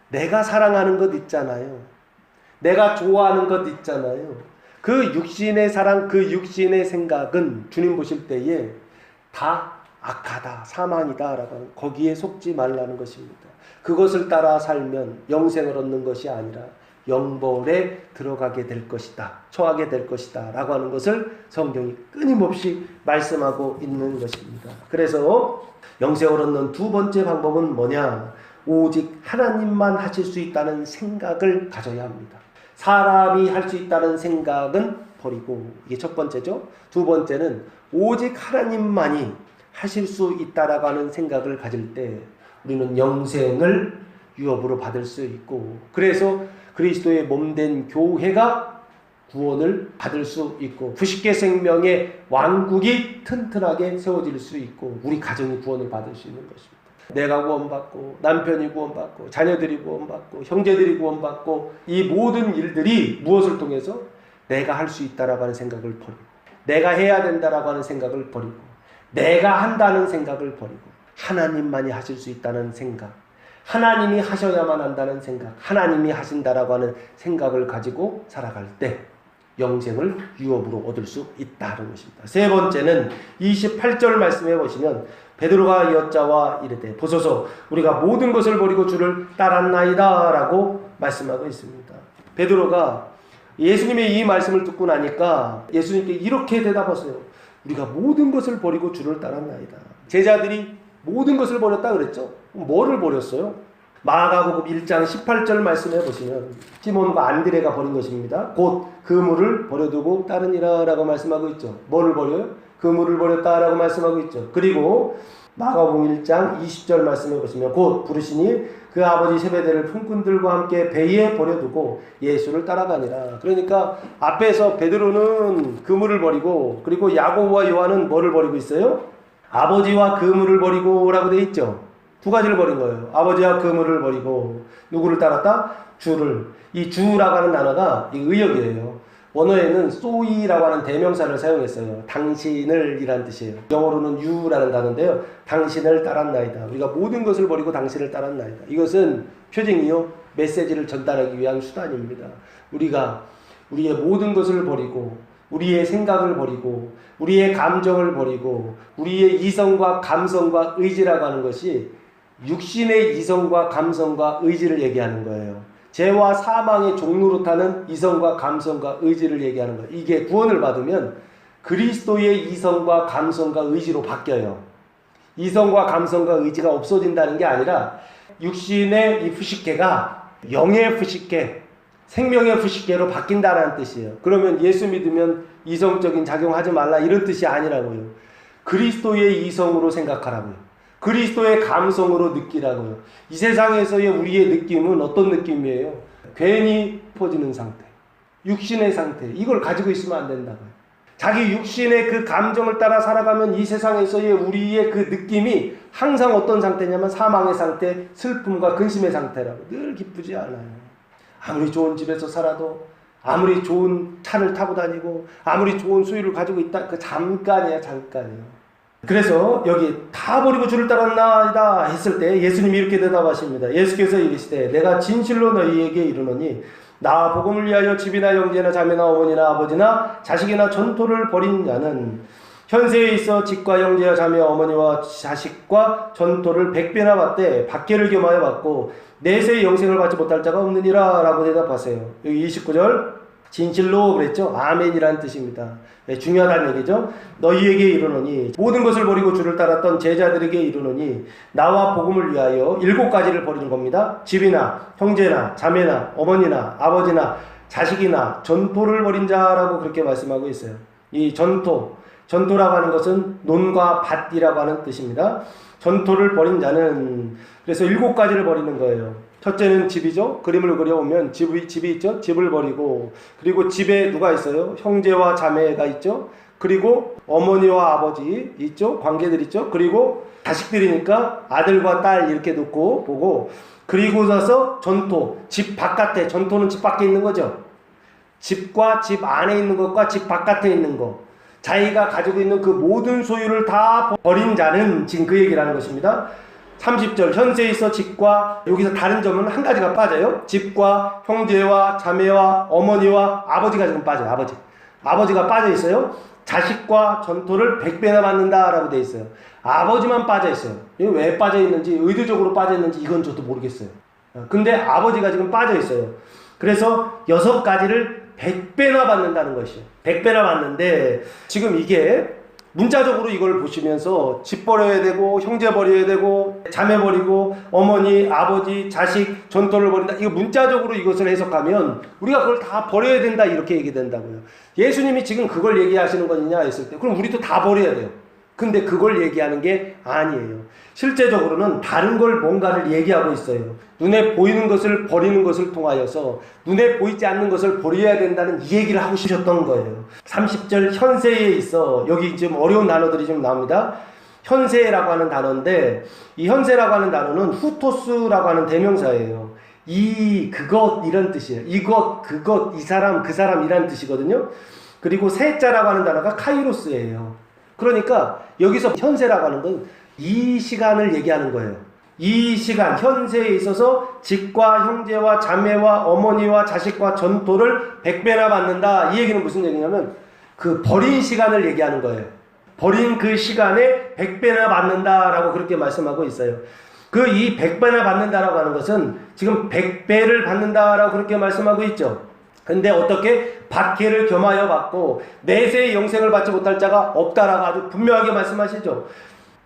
내가 사랑하는 것 있잖아요. 내가 좋아하는 것 있잖아요. 그 육신의 사랑, 그 육신의 생각은 주님 보실 때에 다 악하다, 사망이다 라고 하는 거기에 속지 말라는 것입니다. 그것을 따라 살면 영생을 얻는 것이 아니라 영벌에 들어가게 될 것이다, 처하게 될 것이다 라고 하는 것을 성경이 끊임없이 말씀하고 있는 것입니다. 그래서 영생을 얻는 두 번째 방법은 뭐냐? 오직 하나님만 하실 수 있다는 생각을 가져야 합니다. 사람이 할 수 있다는 생각은 버리고, 이게 첫 번째죠. 두 번째는 오직 하나님만이 하실 수 있다라고 하는 생각을 가질 때 우리는 영생을 유업으로 받을 수 있고, 그래서 그리스도의 몸된 교회가 구원을 받을 수 있고 부식계 생명의 왕국이 튼튼하게 세워질 수 있고 우리 가정이 구원을 받을 수 있는 것입니다. 내가 구원받고 남편이 구원받고 자녀들이 구원받고 형제들이 구원받고 이 모든 일들이 무엇을 통해서? 내가 할 수 있다라고 하는 생각을 버리고 내가 해야 된다라고 하는 생각을 버리고 내가 한다는 생각을 버리고 하나님만이 하실 수 있다는 생각, 하나님이 하셔야만 한다는 생각, 하나님이 하신다라고 하는 생각을 가지고 살아갈 때 영생을 유업으로 얻을 수 있다는 것입니다. 세 번째는 28절 말씀해 보시면 베드로가 여자와 이르되 보소서 우리가 모든 것을 버리고 주를 따랐나이다 라고 말씀하고 있습니다. 베드로가 예수님의 이 말씀을 듣고 나니까 예수님께 이렇게 대답하세요. 우리가 모든 것을 버리고 주를 따랐나이다. 제자들이 모든 것을 버렸다 그랬죠. 뭐를 버렸어요? 마가복음 1장 18절 말씀해 보시면 시몬과 안드레가 버린 것입니다. 곧 그물을 버려두고 따르니라 라고 말씀하고 있죠. 뭐를 버려요? 그물을 버렸다라고 말씀하고 있죠. 그리고 마가복음 1장 20절 말씀해 보시면 곧 부르시니 그 아버지 세베대를 품꾼들과 함께 배에 버려두고 예수를 따라가니라. 그러니까 앞에서 베드로는 그물을 버리고 그리고 야고보와 요한은 뭐를 버리고 있어요? 아버지와 그물을 버리고 라고 되어 있죠. 두 가지를 버린 거예요. 아버지와 그물을 버리고 누구를 따랐다? 주를. 이 주라고 하는 단어가 의역이에요. 원어에는 소이라고 하는 대명사를 사용했어요. 당신을 이란 뜻이에요. 영어로는 you라는 단어인데요. 당신을 따랐나이다. 우리가 모든 것을 버리고 당신을 따랐나이다. 이것은 표징이요. 메시지를 전달하기 위한 수단입니다. 우리가 우리의 모든 것을 버리고 우리의 생각을 버리고 우리의 감정을 버리고 우리의 이성과 감성과 의지라고 하는 것이 육신의 이성과 감성과 의지를 얘기하는 거예요. 죄와 사망의 종노릇하는 이성과 감성과 의지를 얘기하는 거예요. 이게 구원을 받으면 그리스도의 이성과 감성과 의지로 바뀌어요. 이성과 감성과 의지가 없어진다는 게 아니라 육신의 이 푸시케가 영의 푸시케, 생명의 푸시케로 바뀐다는 뜻이에요. 그러면 예수 믿으면 이성적인 작용하지 말라 이런 뜻이 아니라고요. 그리스도의 이성으로 생각하라고요. 그리스도의 감성으로 느끼라고요. 이 세상에서의 우리의 느낌은 어떤 느낌이에요? 괜히 퍼지는 상태, 육신의 상태, 이걸 가지고 있으면 안 된다고요. 자기 육신의 그 감정을 따라 살아가면 이 세상에서의 우리의 그 느낌이 항상 어떤 상태냐면 사망의 상태, 슬픔과 근심의 상태라고. 늘 기쁘지 않아요. 아무리 좋은 집에서 살아도, 아무리 좋은 차를 타고 다니고, 아무리 좋은 수유를 가지고 있다, 그 잠깐이야, 잠깐이에요. 그래서 여기 다 버리고 주를 따랐나이다 했을 때 예수님이 이렇게 대답하십니다. 예수께서 이르시되 내가 진실로 너희에게 이르노니 나 복음을 위하여 집이나 형제나 자매나 어머니나 아버지나 자식이나 전토를 벌인 자는 현세에 있어 집과 형제와 자매와 어머니와 자식과 전토를 100배나 받되 박해를 겸하여 받고 내세의 영생을 받지 못할 자가 없느니라 라고 대답하세요. 여기 29절 진실로 그랬죠. 아멘이라는 뜻입니다. 네, 중요하다는 얘기죠. 너희에게 이르노니 모든 것을 버리고 주를 따랐던 제자들에게 이르노니 나와 복음을 위하여 7가지를 버리는 겁니다. 집이나 형제나 자매나 어머니나 아버지나 자식이나 전토를 벌인 자라고 그렇게 말씀하고 있어요. 이 전토라고 하는 것은 논과 밭이라고 하는 뜻입니다. 전토를 벌인 자는 그래서 7가지를 버리는 거예요. 첫째는 집이죠. 그림을 그려보면 집이 있죠. 집을 버리고, 그리고 집에 누가 있어요? 형제와 자매가 있죠. 그리고 어머니와 아버지 있죠. 관계들 있죠. 그리고 자식들이니까 아들과 딸 이렇게 놓고 보고, 그리고 나서 전토, 집 바깥에, 전토는 집 밖에 있는 거죠. 집과 집 안에 있는 것과 집 바깥에 있는 것, 자기가 가지고 있는 그 모든 소유를 다 버린 자는 지금 그 얘기를 하는 것입니다. 30절 현세에 있어 집과, 여기서 다른 점은 한 가지가 빠져요. 집과 형제와 자매와 어머니와 아버지가 지금 빠져요. 아버지가 빠져 있어요. 자식과 전토를 100배나 받는다 라고 되어 있어요. 아버지만 빠져 있어요. 이게 왜 빠져 있는지, 의도적으로 빠져 있는지 이건 저도 모르겠어요. 근데 아버지가 지금 빠져 있어요. 그래서 6가지를 100배나 받는다는 것이에요. 100배나 받는데, 지금 이게 문자적으로 이걸 보시면서 집 버려야 되고, 형제 버려야 되고, 자매 버리고, 어머니, 아버지, 자식, 전토를 버린다. 이거 문자적으로 이것을 해석하면 우리가 그걸 다 버려야 된다 이렇게 얘기된다고요. 예수님이 지금 그걸 얘기하시는 거냐 했을 때, 그럼 우리도 다 버려야 돼요. 근데 그걸 얘기하는 게 아니에요. 실제적으로는 다른 걸 뭔가를 얘기하고 있어요. 눈에 보이는 것을 버리는 것을 통하여서 눈에 보이지 않는 것을 버려야 된다는 이 얘기를 하고 싶으셨던 거예요. 30절 현세에 있어, 여기 좀 어려운 단어들이 좀 나옵니다. 현세라고 하는 단어인데, 이 현세라고 하는 단어는 후토스라고 하는 대명사예요. 그것 이런 뜻이에요. 이것, 그것, 이 사람, 그 사람 이란 뜻이거든요. 그리고 세자라고 하는 단어가 카이로스예요. 그러니까 여기서 현세라고 하는 건 이 시간을 얘기하는 거예요. 이 시간, 현세에 있어서 집과 형제와 자매와 어머니와 자식과 전토를 100배나 받는다. 이 얘기는 무슨 얘기냐면 그 버린 시간을 얘기하는 거예요. 버린 그 시간에 100배나 받는다라고 그렇게 말씀하고 있어요. 그 이 100배나 받는다라고 하는 것은 지금 100배를 받는다라고 그렇게 말씀하고 있죠. 근데 어떻게 박해를 겸하여 받고 내세의 영생을 받지 못할 자가 없다라고 아주 분명하게 말씀하시죠.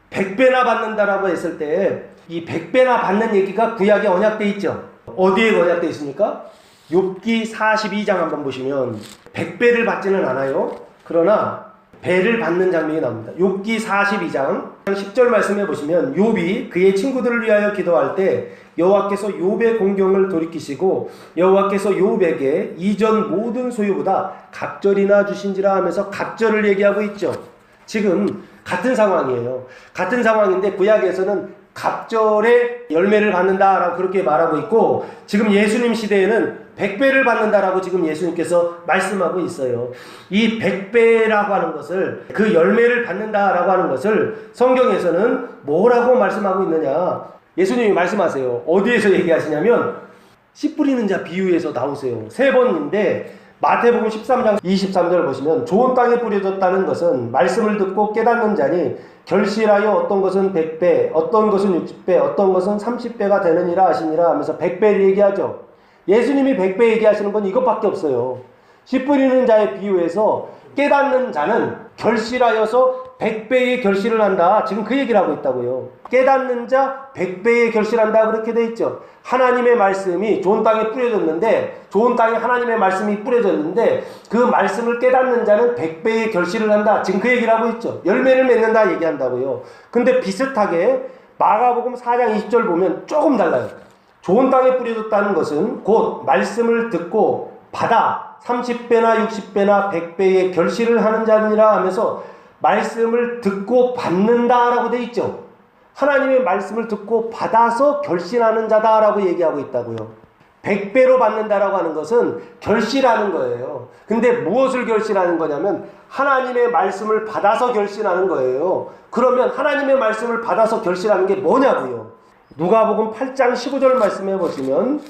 100배나 받는다라고 했을 때 이 100배나 받는 얘기가 구약에 언약돼 있죠. 어디에 언약돼 있습니까? 욥기 42장 한번 보시면 100배를 받지는 않아요. 그러나 배를 받는 장면이 나옵니다. 욥기 42장 10절 말씀해 보시면 욥이 그의 친구들을 위하여 기도할 때 여호와께서 욥의 공경을 돌이키시고 여호와께서 욥에게 이전 모든 소유보다 갑절이나 주신지라 하면서 갑절을 얘기하고 있죠. 지금 같은 상황이에요. 같은 상황인데 구약에서는 갑절의 열매를 받는다라고 그렇게 말하고 있고, 지금 예수님 시대에는 100배를 받는다라고 지금 예수님께서 말씀하고 있어요. 이 100배라고 하는 것을, 그 열매를 받는다라고 하는 것을 성경에서는 뭐라고 말씀하고 있느냐? 예수님이 말씀하세요. 어디에서 얘기하시냐면 씨 뿌리는 자 비유에서 나오세요. 3번인데 마태복음 13장 23절 보시면 좋은 땅에 뿌려졌다는 것은 말씀을 듣고 깨닫는 자니 결실하여 어떤 것은 100배, 어떤 것은 60배, 어떤 것은 30배가 되느니라 하시니라 하면서 100배를 얘기하죠. 예수님이 100배 얘기하시는 건 이것밖에 없어요. 씨 뿌리는 자의 비유에서 깨닫는 자는 결실하여서 100배의 결실을 한다. 지금 그 얘기를 하고 있다고요. 깨닫는 자 100배의 결실한다 그렇게 돼 있죠. 하나님의 말씀이 좋은 땅에 뿌려졌는데, 좋은 땅에 하나님의 말씀이 뿌려졌는데 그 말씀을 깨닫는 자는 100배의 결실을 한다. 지금 그 얘기를 하고 있죠. 열매를 맺는다 얘기한다고요. 근데 비슷하게 마가복음 4장 20절 보면 조금 달라요. 좋은 땅에 뿌려졌다는 것은 곧 말씀을 듣고 받아 30배나 60배나 100배의 결실을 하는 자니라 하면서 말씀을 듣고 받는다라고 돼 있죠. 하나님의 말씀을 듣고 받아서 결실하는 자다라고 얘기하고 있다고요. 100배로 받는다라고 하는 것은 결실하는 거예요. 근데 무엇을 결실하는 거냐면 하나님의 말씀을 받아서 결실하는 거예요. 그러면 하나님의 말씀을 받아서 결실하는 게 뭐냐고요. 누가복음 8장 15절 말씀해 보시면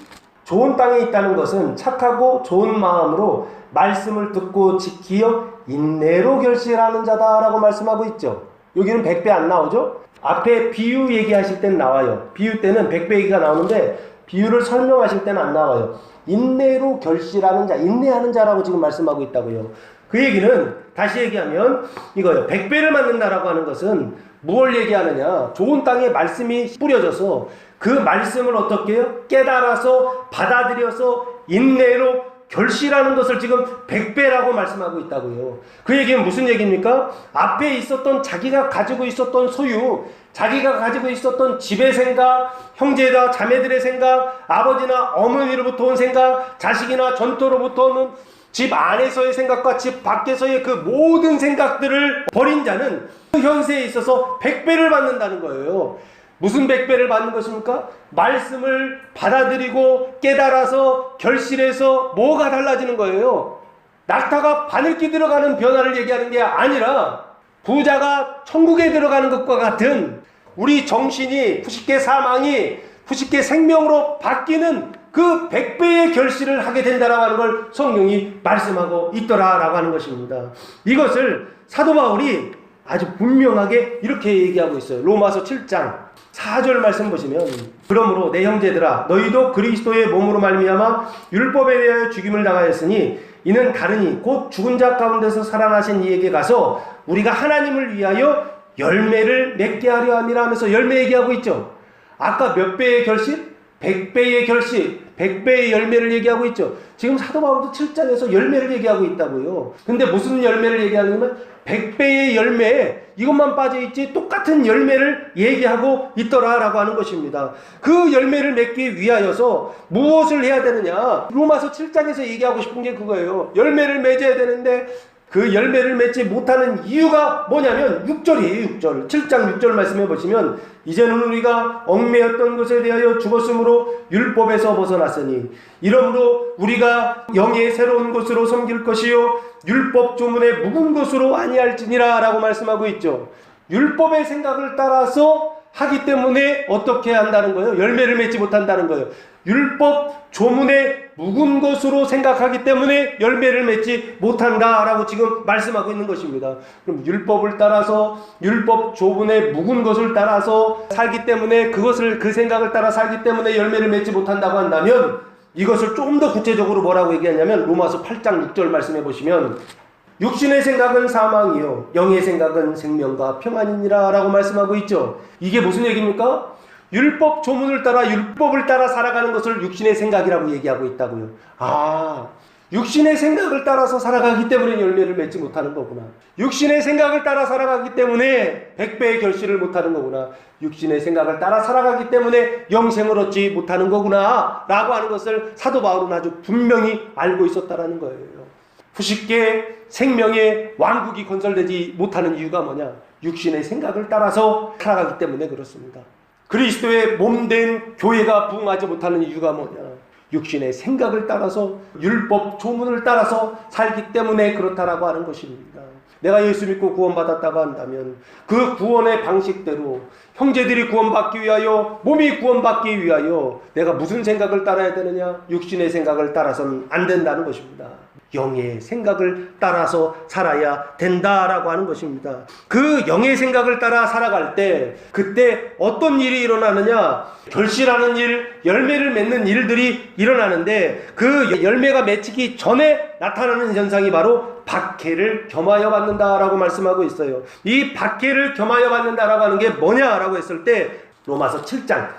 좋은 땅에 있다는 것은 착하고 좋은 마음으로 말씀을 듣고 지키어 인내로 결실하는 자다라고 말씀하고 있죠. 여기는 100배 안 나오죠? 앞에 비유 얘기하실 땐 나와요. 비유 때는 100배 얘기가 나오는데 비유를 설명하실 때는 안 나와요. 인내로 결실하는 자, 인내하는 자라고 지금 말씀하고 있다고요. 그 얘기는 다시 얘기하면 이거예요. 100배를 맞는다라고 하는 것은 무엇을 얘기하느냐? 좋은 땅에 말씀이 뿌려져서 그 말씀을 어떻게 해요? 깨달아서 받아들여서 인내로 결실하는 것을 지금 100배라고 말씀하고 있다고요. 그 얘기는 무슨 얘기입니까? 앞에 있었던 자기가 가지고 있었던 소유, 자기가 가지고 있었던 집의 생각, 형제나 자매들의 생각, 아버지나 어머니로부터 온 생각, 자식이나 전토로부터 오는 집 안에서의 생각과 집 밖에서의 그 모든 생각들을 버린 자는 그 현세에 있어서 100배를 받는다는 거예요. 무슨 100배를 받는 것입니까? 말씀을 받아들이고 깨달아서 결실해서 뭐가 달라지는 거예요? 낙타가 바늘기 들어가는 변화를 얘기하는 게 아니라 부자가 천국에 들어가는 것과 같은 우리 정신이 후식계 사망이 후식계 생명으로 바뀌는 그 100배의 결실을 하게 된다라고 하는 걸 성경이 말씀하고 있더라라고 하는 것입니다. 이것을 사도 바울이 아주 분명하게 이렇게 얘기하고 있어요. 로마서 7장 4절 말씀 보시면 그러므로 내 형제들아 너희도 그리스도의 몸으로 말미암아 율법에 대하여 죽임을 당하였으니 이는 다르니 곧 죽은 자 가운데서 살아나신 이에게 가서 우리가 하나님을 위하여 열매를 맺게 하려 함이라 하면서 열매 얘기하고 있죠. 아까 몇 배의 결실? 100배의 결실, 100배의 열매를 얘기하고 있죠. 지금 사도 바울도 7장에서 열매를 얘기하고 있다고요. 근데 무슨 열매를 얘기하냐면 100배의 열매, 이것만 빠져있지 똑같은 열매를 얘기하고 있더라라고 하는 것입니다. 그 열매를 맺기 위하여서 무엇을 해야 되느냐? 로마서 7장에서 얘기하고 싶은 게 그거예요. 열매를 맺어야 되는데 그 열매를 맺지 못하는 이유가 뭐냐면 6절이에요. 6절. 7장 6절 말씀해 보시면 이제는 우리가 얽매였던 것에 대하여 죽었으므로 율법에서 벗어났으니 이러므로 우리가 영의 새로운 것으로 섬길 것이요 율법 조문의 묵은 것으로 아니할지니라 라고 말씀하고 있죠. 율법의 생각을 따라서 하기 때문에 어떻게 한다는 거예요? 열매를 맺지 못한다는 거예요. 율법 조문의 묵은 것으로 생각하기 때문에 열매를 맺지 못한다라고 지금 말씀하고 있는 것입니다. 그럼 율법을 따라서 율법 조문의 묵은 것을 따라서 살기 때문에 그 생각을 따라 살기 때문에 열매를 맺지 못한다고 한다면 이것을 조금 더 구체적으로 뭐라고 얘기하냐면 로마서 8장 6절 말씀해 보시면 육신의 생각은 사망이요 영의 생각은 생명과 평안이니라 라고 말씀하고 있죠. 이게 무슨 얘기입니까? 율법 조문을 따라 율법을 따라 살아가는 것을 육신의 생각이라고 얘기하고 있다고요. 육신의 생각을 따라서 살아가기 때문에 열매를 맺지 못하는 거구나. 육신의 생각을 따라 살아가기 때문에 100배의 결실을 못하는 거구나. 육신의 생각을 따라 살아가기 때문에 영생을 얻지 못하는 거구나 라고 하는 것을 사도 바울은 아주 분명히 알고 있었다라는 거예요. 후식계 생명의 왕국이 건설되지 못하는 이유가 뭐냐? 육신의 생각을 따라서 살아가기 때문에 그렇습니다. 그리스도의 몸된 교회가 부흥하지 못하는 이유가 뭐냐? 육신의 생각을 따라서 율법 조문을 따라서 살기 때문에 그렇다라고 하는 것입니다. 내가 예수 믿고 구원받았다고 한다면 그 구원의 방식대로 형제들이 구원받기 위하여 몸이 구원받기 위하여 내가 무슨 생각을 따라야 되느냐? 육신의 생각을 따라서는 안 된다는 것입니다. 영의 생각을 따라서 살아야 된다라고 하는 것입니다. 그 영의 생각을 따라 살아갈 때 그때 어떤 일이 일어나느냐? 결실하는 일, 열매를 맺는 일들이 일어나는데 그 열매가 맺히기 전에 나타나는 현상이 바로 박해를 겸하여 받는다라고 말씀하고 있어요. 이 박해를 겸하여 받는다라고 하는 게 뭐냐라고 했을 때 로마서 7장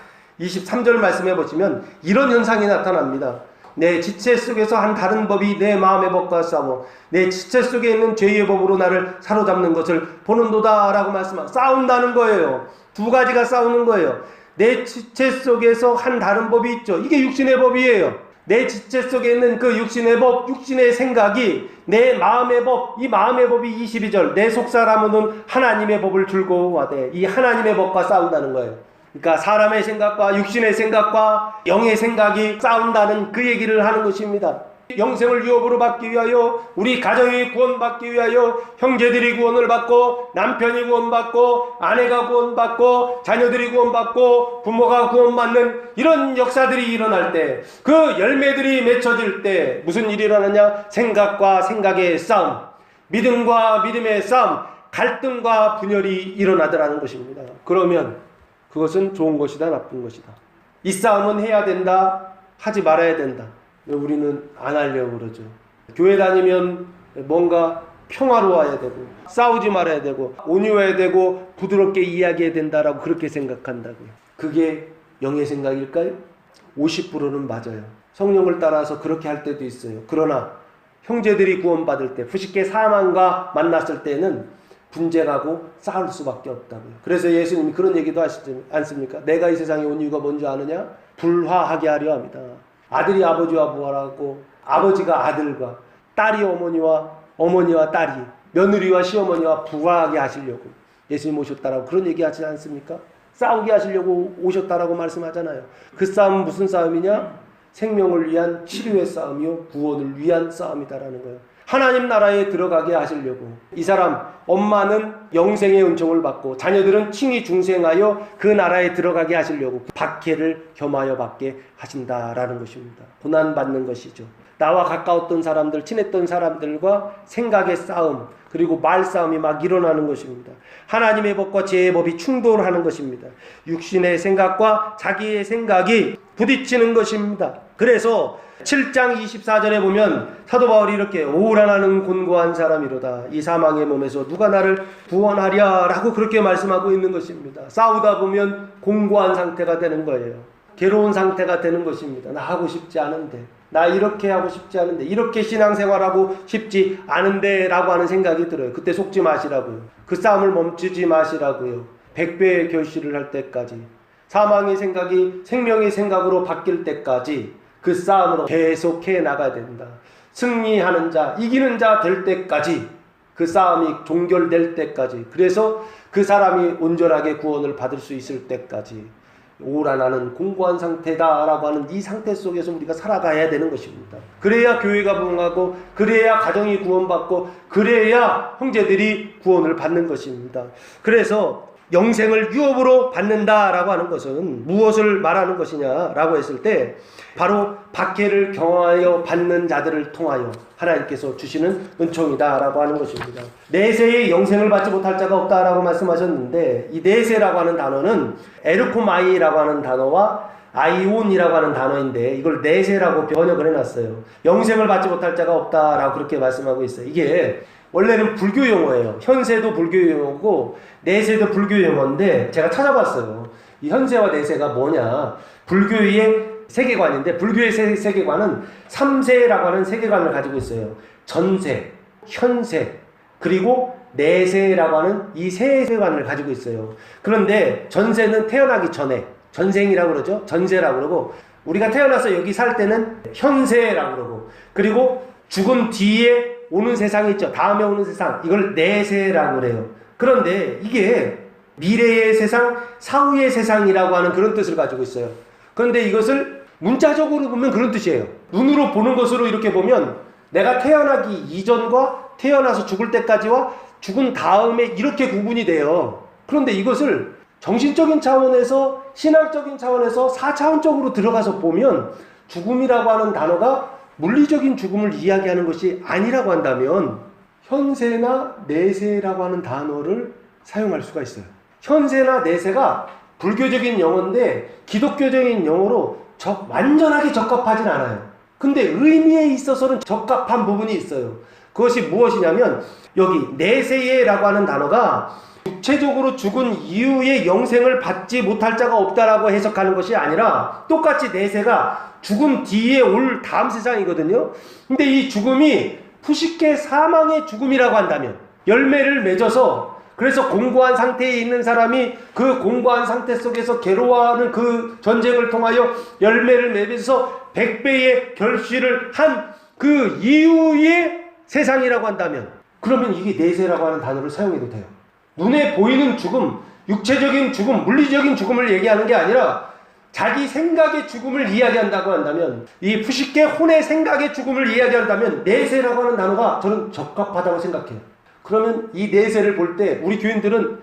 23절 말씀해 보시면 이런 현상이 나타납니다. 내 지체 속에서 한 다른 법이 내 마음의 법과 싸워 내 지체 속에 있는 죄의 법으로 나를 사로잡는 것을 보는도다 라고 말씀하고 싸운다는 거예요. 두 가지가 싸우는 거예요. 내 지체 속에서 한 다른 법이 있죠. 이게 육신의 법이에요. 내 지체 속에 있는 그 육신의 법, 육신의 생각이 내 마음의 법, 이 마음의 법이 22절 내 속사람은 하나님의 법을 즐거워하되 이 하나님의 법과 싸운다는 거예요. 그러니까 사람의 생각과 육신의 생각과 영의 생각이 싸운다는 그 얘기를 하는 것입니다. 영생을 유업으로 받기 위하여, 우리 가정이 구원받기 위하여, 형제들이 구원을 받고, 남편이 구원받고, 아내가 구원받고, 자녀들이 구원받고, 부모가 구원받는 이런 역사들이 일어날 때, 그 열매들이 맺혀질 때 무슨 일이 일어나냐? 생각과 생각의 싸움, 믿음과 믿음의 싸움, 갈등과 분열이 일어나더라는 것입니다. 그러면 그것은 좋은 것이다, 나쁜 것이다. 이 싸움은 해야 된다, 하지 말아야 된다. 우리는 안 하려고 그러죠. 교회 다니면 뭔가 평화로워야 되고, 싸우지 말아야 되고, 온유해야 되고, 부드럽게 이야기해야 된다라고 그렇게 생각한다고요. 그게 영의 생각일까요? 50%는 맞아요. 성령을 따라서 그렇게 할 때도 있어요. 그러나 형제들이 구원받을 때, 부식계 사망과 만났을 때는 분쟁하고 싸울 수밖에 없다고요. 그래서 예수님이 그런 얘기도 하시지 않습니까? 내가 이 세상에 온 이유가 뭔지 아느냐? 불화하게 하려 합니다. 아들이 아버지와 부활하고, 아버지가 아들과, 딸이 어머니와, 어머니와 딸이, 며느리와 시어머니와 부화하게 하시려고 예수님 오셨다라고 그런 얘기 하지 않습니까? 싸우게 하시려고 오셨다라고 말씀하잖아요. 그 싸움은 무슨 싸움이냐? 생명을 위한 치료의 싸움이요, 구원을 위한 싸움이다라는 거예요. 하나님 나라에 들어가게 하시려고. 이 사람 엄마는 영생의 은총을 받고 자녀들은 칭의 중생하여 그 나라에 들어가게 하시려고 박해를 겸하여 받게 하신다라는 것입니다. 고난받는 것이죠. 나와 가까웠던 사람들, 친했던 사람들과 생각의 싸움, 그리고 말싸움이 막 일어나는 것입니다. 하나님의 법과 죄의 법이 충돌하는 것입니다. 육신의 생각과 자기의 생각이 부딪히는 것입니다. 그래서 7장 24절에 보면 사도 바울이 이렇게 오라 나는 곤고한 사람이로다. 이 사망의 몸에서 누가 나를 구원하랴 라고 그렇게 말씀하고 있는 것입니다. 싸우다 보면 공고한 상태가 되는 거예요. 괴로운 상태가 되는 것입니다. 나 하고 싶지 않은데, 나 이렇게 하고 싶지 않은데, 이렇게 신앙생활하고 싶지 않은데 라고 하는 생각이 들어요. 그때 속지 마시라고요. 그 싸움을 멈추지 마시라고요. 100배의 결실을 할 때까지, 사망의 생각이 생명의 생각으로 바뀔 때까지 그 싸움으로 계속해 나가야 된다. 승리하는 자, 이기는 자 될 때까지, 그 싸움이 종결될 때까지, 그래서 그 사람이 온전하게 구원을 받을 수 있을 때까지 오라 나는 공고한 상태다 라고 하는 이 상태 속에서 우리가 살아가야 되는 것입니다. 그래야 교회가 부흥하고, 그래야 가정이 구원받고, 그래야 형제들이 구원을 받는 것입니다. 그래서 영생을 유업으로 받는다라고 하는 것은 무엇을 말하는 것이냐라고 했을 때, 바로 박해를 경험하여 받는 자들을 통하여 하나님께서 주시는 은총이다라고 하는 것입니다. 내세에 영생을 받지 못할 자가 없다라고 말씀하셨는데, 이 내세라고 하는 단어는 에르코마이라고 하는 단어와 아이온이라고 하는 단어인데, 이걸 내세라고 번역을 해놨어요. 영생을 받지 못할 자가 없다라고 그렇게 말씀하고 있어요. 이게 원래는 불교 용어예요. 현세도 불교 용어고 내세도 불교 용어인데, 제가 찾아봤어요. 이 현세와 내세가 뭐냐. 불교의 세계관인데, 불교의 세계관은 3세라고 하는 세계관을 가지고 있어요. 전세, 현세, 그리고 내세라고 하는 이 세계관을 가지고 있어요. 그런데 전세는 태어나기 전에, 전생이라고 그러죠. 전세라고 그러고, 우리가 태어나서 여기 살 때는 현세라고 그러고, 그리고 죽은 뒤에 오는 세상이 있죠. 다음에 오는 세상, 이걸 내세라고 그래요. 그런데 이게 미래의 세상, 사후의 세상이라고 하는 그런 뜻을 가지고 있어요. 그런데 이것을 문자적으로 보면 그런 뜻이에요. 눈으로 보는 것으로 이렇게 보면 내가 태어나기 이전과 태어나서 죽을 때까지와 죽은 다음에 이렇게 구분이 돼요. 그런데 이것을 정신적인 차원에서, 신앙적인 차원에서 4차원적으로 들어가서 보면 죽음이라고 하는 단어가 물리적인 죽음을 이야기하는 것이 아니라고 한다면 현세나 내세라고 하는 단어를 사용할 수가 있어요. 현세나 내세가 불교적인 용어인데 기독교적인 용어로 완전하게 적합하진 않아요. 근데 의미에 있어서는 적합한 부분이 있어요. 그것이 무엇이냐면, 여기 내세에라고 하는 단어가 육체적으로 죽은 이후에 영생을 받지 못할 자가 없다라고 해석하는 것이 아니라, 똑같이 내세가 죽음 뒤에 올 다음 세상이거든요. 근데 이 죽음이 푸시케 사망의 죽음이라고 한다면, 열매를 맺어서, 그래서 공고한 상태에 있는 사람이 그 공고한 상태 속에서 괴로워하는 그 전쟁을 통하여 열매를 맺어서 100배의 결실을 한 그 이후의 세상이라고 한다면, 그러면 이게 내세라고 하는 단어를 사용해도 돼요. 눈에 보이는 죽음, 육체적인 죽음, 물리적인 죽음을 얘기하는 게 아니라 자기 생각의 죽음을 이야기한다고 한다면, 이 푸시케 혼의 생각의 죽음을 이야기한다면 내세라고 하는 단어가 저는 적합하다고 생각해요. 그러면 이 내세를 볼 때 우리 교인들은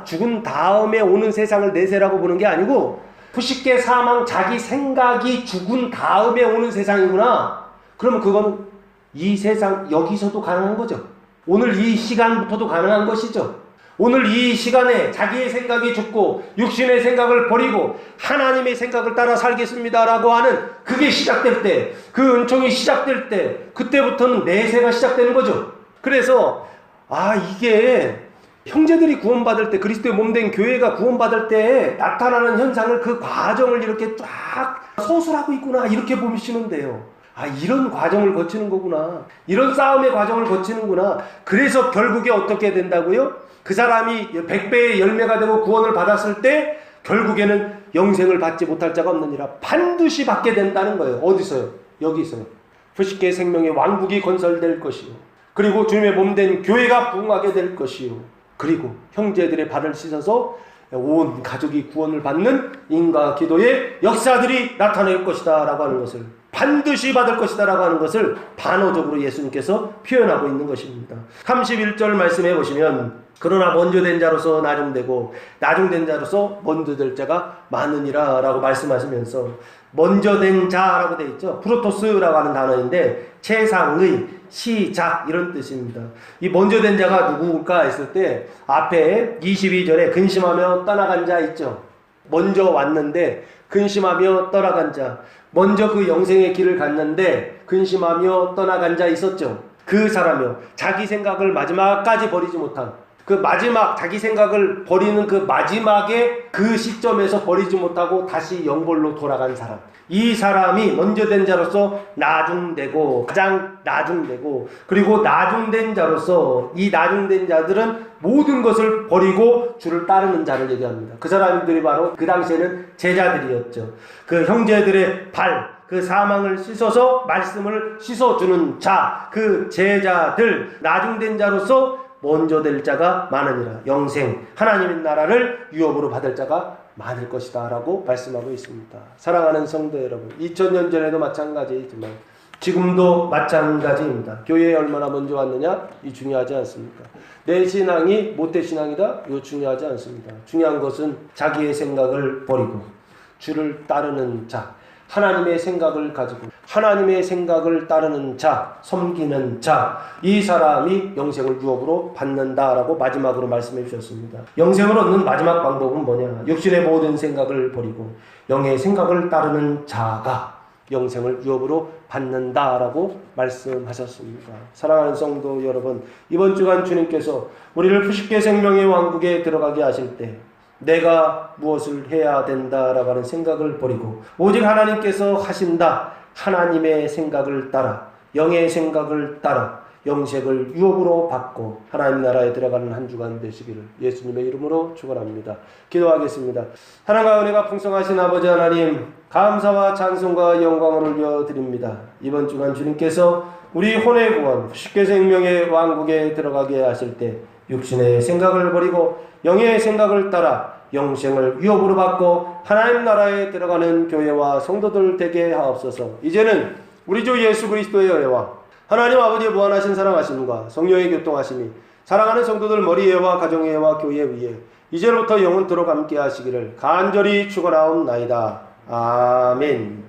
죽은 다음에 오는 세상을 내세라고 보는 게 아니고 푸시케 사망 자기 생각이 죽은 다음에 오는 세상이구나. 그러면 그건 이 세상 여기서도 가능한 거죠. 오늘 이 시간부터도 가능한 것이죠. 오늘 이 시간에 자기의 생각이 죽고 육신의 생각을 버리고 하나님의 생각을 따라 살겠습니다라고 하는 그게 시작될 때, 그 은총이 시작될 때, 그때부터는 내세가 시작되는 거죠. 그래서 이게 형제들이 구원받을 때, 그리스도의 몸된 교회가 구원받을 때 나타나는 현상을, 그 과정을 이렇게 쫙 서술하고 있구나, 이렇게 보시면 돼요. 이런 과정을 거치는 거구나, 이런 싸움의 과정을 거치는구나. 그래서 결국에 어떻게 된다고요? 그 사람이 100배의 열매가 되고 구원을 받았을 때 결국에는 영생을 받지 못할 자가 없느니라. 반드시 받게 된다는 거예요. 어디서요? 여기 있어요. 푸시케 생명의 왕국이 건설될 것이요, 그리고 주님의 몸된 교회가 부흥하게 될 것이요, 그리고 형제들의 발을 씻어서 온 가족이 구원을 받는 인과 기도의 역사들이 나타날 것이다 라고 하는 것을, 반드시 받을 것이다 라고 하는 것을 반어적으로 예수님께서 표현하고 있는 것입니다. 31절 말씀해 보시면, 그러나 먼저 된 자로서 나중되고 나중된 자로서 먼저 될 자가 많으니라 라고 말씀하시면서, 먼저 된 자라고 되어 있죠. 프로토스라고 하는 단어인데 최상의 시작, 이런 뜻입니다. 이 먼저 된 자가 누구일까 했을 때 앞에 22절에 근심하며 떠나간 자 있죠. 먼저 왔는데 근심하며 떠나간 자, 먼저 그 영생의 길을 갔는데 근심하며 떠나간 자 있었죠. 그 사람이요, 자기 생각을 마지막까지 버리지 못한, 그 마지막 자기 생각을 버리는 그 마지막에 그 시점에서 버리지 못하고 다시 영벌로 돌아간 사람, 이 사람이 먼저 된 자로서 나중되고 가장 나중되고, 그리고 나중된 자로서, 이 나중된 자들은 모든 것을 버리고 주를 따르는 자를 얘기합니다. 그 사람들이 바로 그 당시에는 제자들이었죠. 그 형제들의 발, 그 사망을 씻어서 말씀을 씻어주는 자, 그 제자들, 나중된 자로서 먼저 될 자가 많으니라. 영생, 하나님의 나라를 유업으로 받을 자가 많을 것이다 라고 말씀하고 있습니다. 사랑하는 성도 여러분, 2000년 전에도 마찬가지이지만 지금도 마찬가지입니다. 교회에 얼마나 먼저 왔느냐, 이 중요하지 않습니다. 내 신앙이 모태 신앙이다, 이거 중요하지 않습니다. 중요한 것은 자기의 생각을 버리고 주를 따르는 자, 하나님의 생각을 가지고 하나님의 생각을 따르는 자, 섬기는 자, 이 사람이 영생을 유업으로 받는다라고 마지막으로 말씀해 주셨습니다. 영생을 얻는 마지막 방법은 뭐냐? 육신의 모든 생각을 버리고 영의 생각을 따르는 자가 영생을 유업으로 받는다라고 말씀하셨습니다. 사랑하는 성도 여러분, 이번 주간 주님께서 우리를 푸시케 생명의 왕국에 들어가게 하실 때 내가 무엇을 해야 된다라고 하는 생각을 버리고 오직 하나님께서 하신다, 하나님의 생각을 따라, 영의 생각을 따라 영생을 유업으로 받고 하나님 나라에 들어가는 한 주간 되시기를 예수님의 이름으로 축원합니다. 기도하겠습니다. 사랑과 은혜가 풍성하신 아버지 하나님, 감사와 찬송과 영광을 올려드립니다. 이번 주간 주님께서 우리 혼의 구원, 푸시케 생명의 왕국에 들어가게 하실 때 육신의 생각을 버리고 영의 생각을 따라 영생을 유업으로 받고 하나님 나라에 들어가는 교회와 성도들 되게 하옵소서. 이제는 우리 주 예수 그리스도의 은혜와 하나님 아버지의 무한하신 사랑하심과 성령의 교통하심이 사랑하는 성도들 머리에와 가정에와 교회 위에 이제부터 영원토록 함께 하시기를 간절히 축원하옵나이다. 아멘.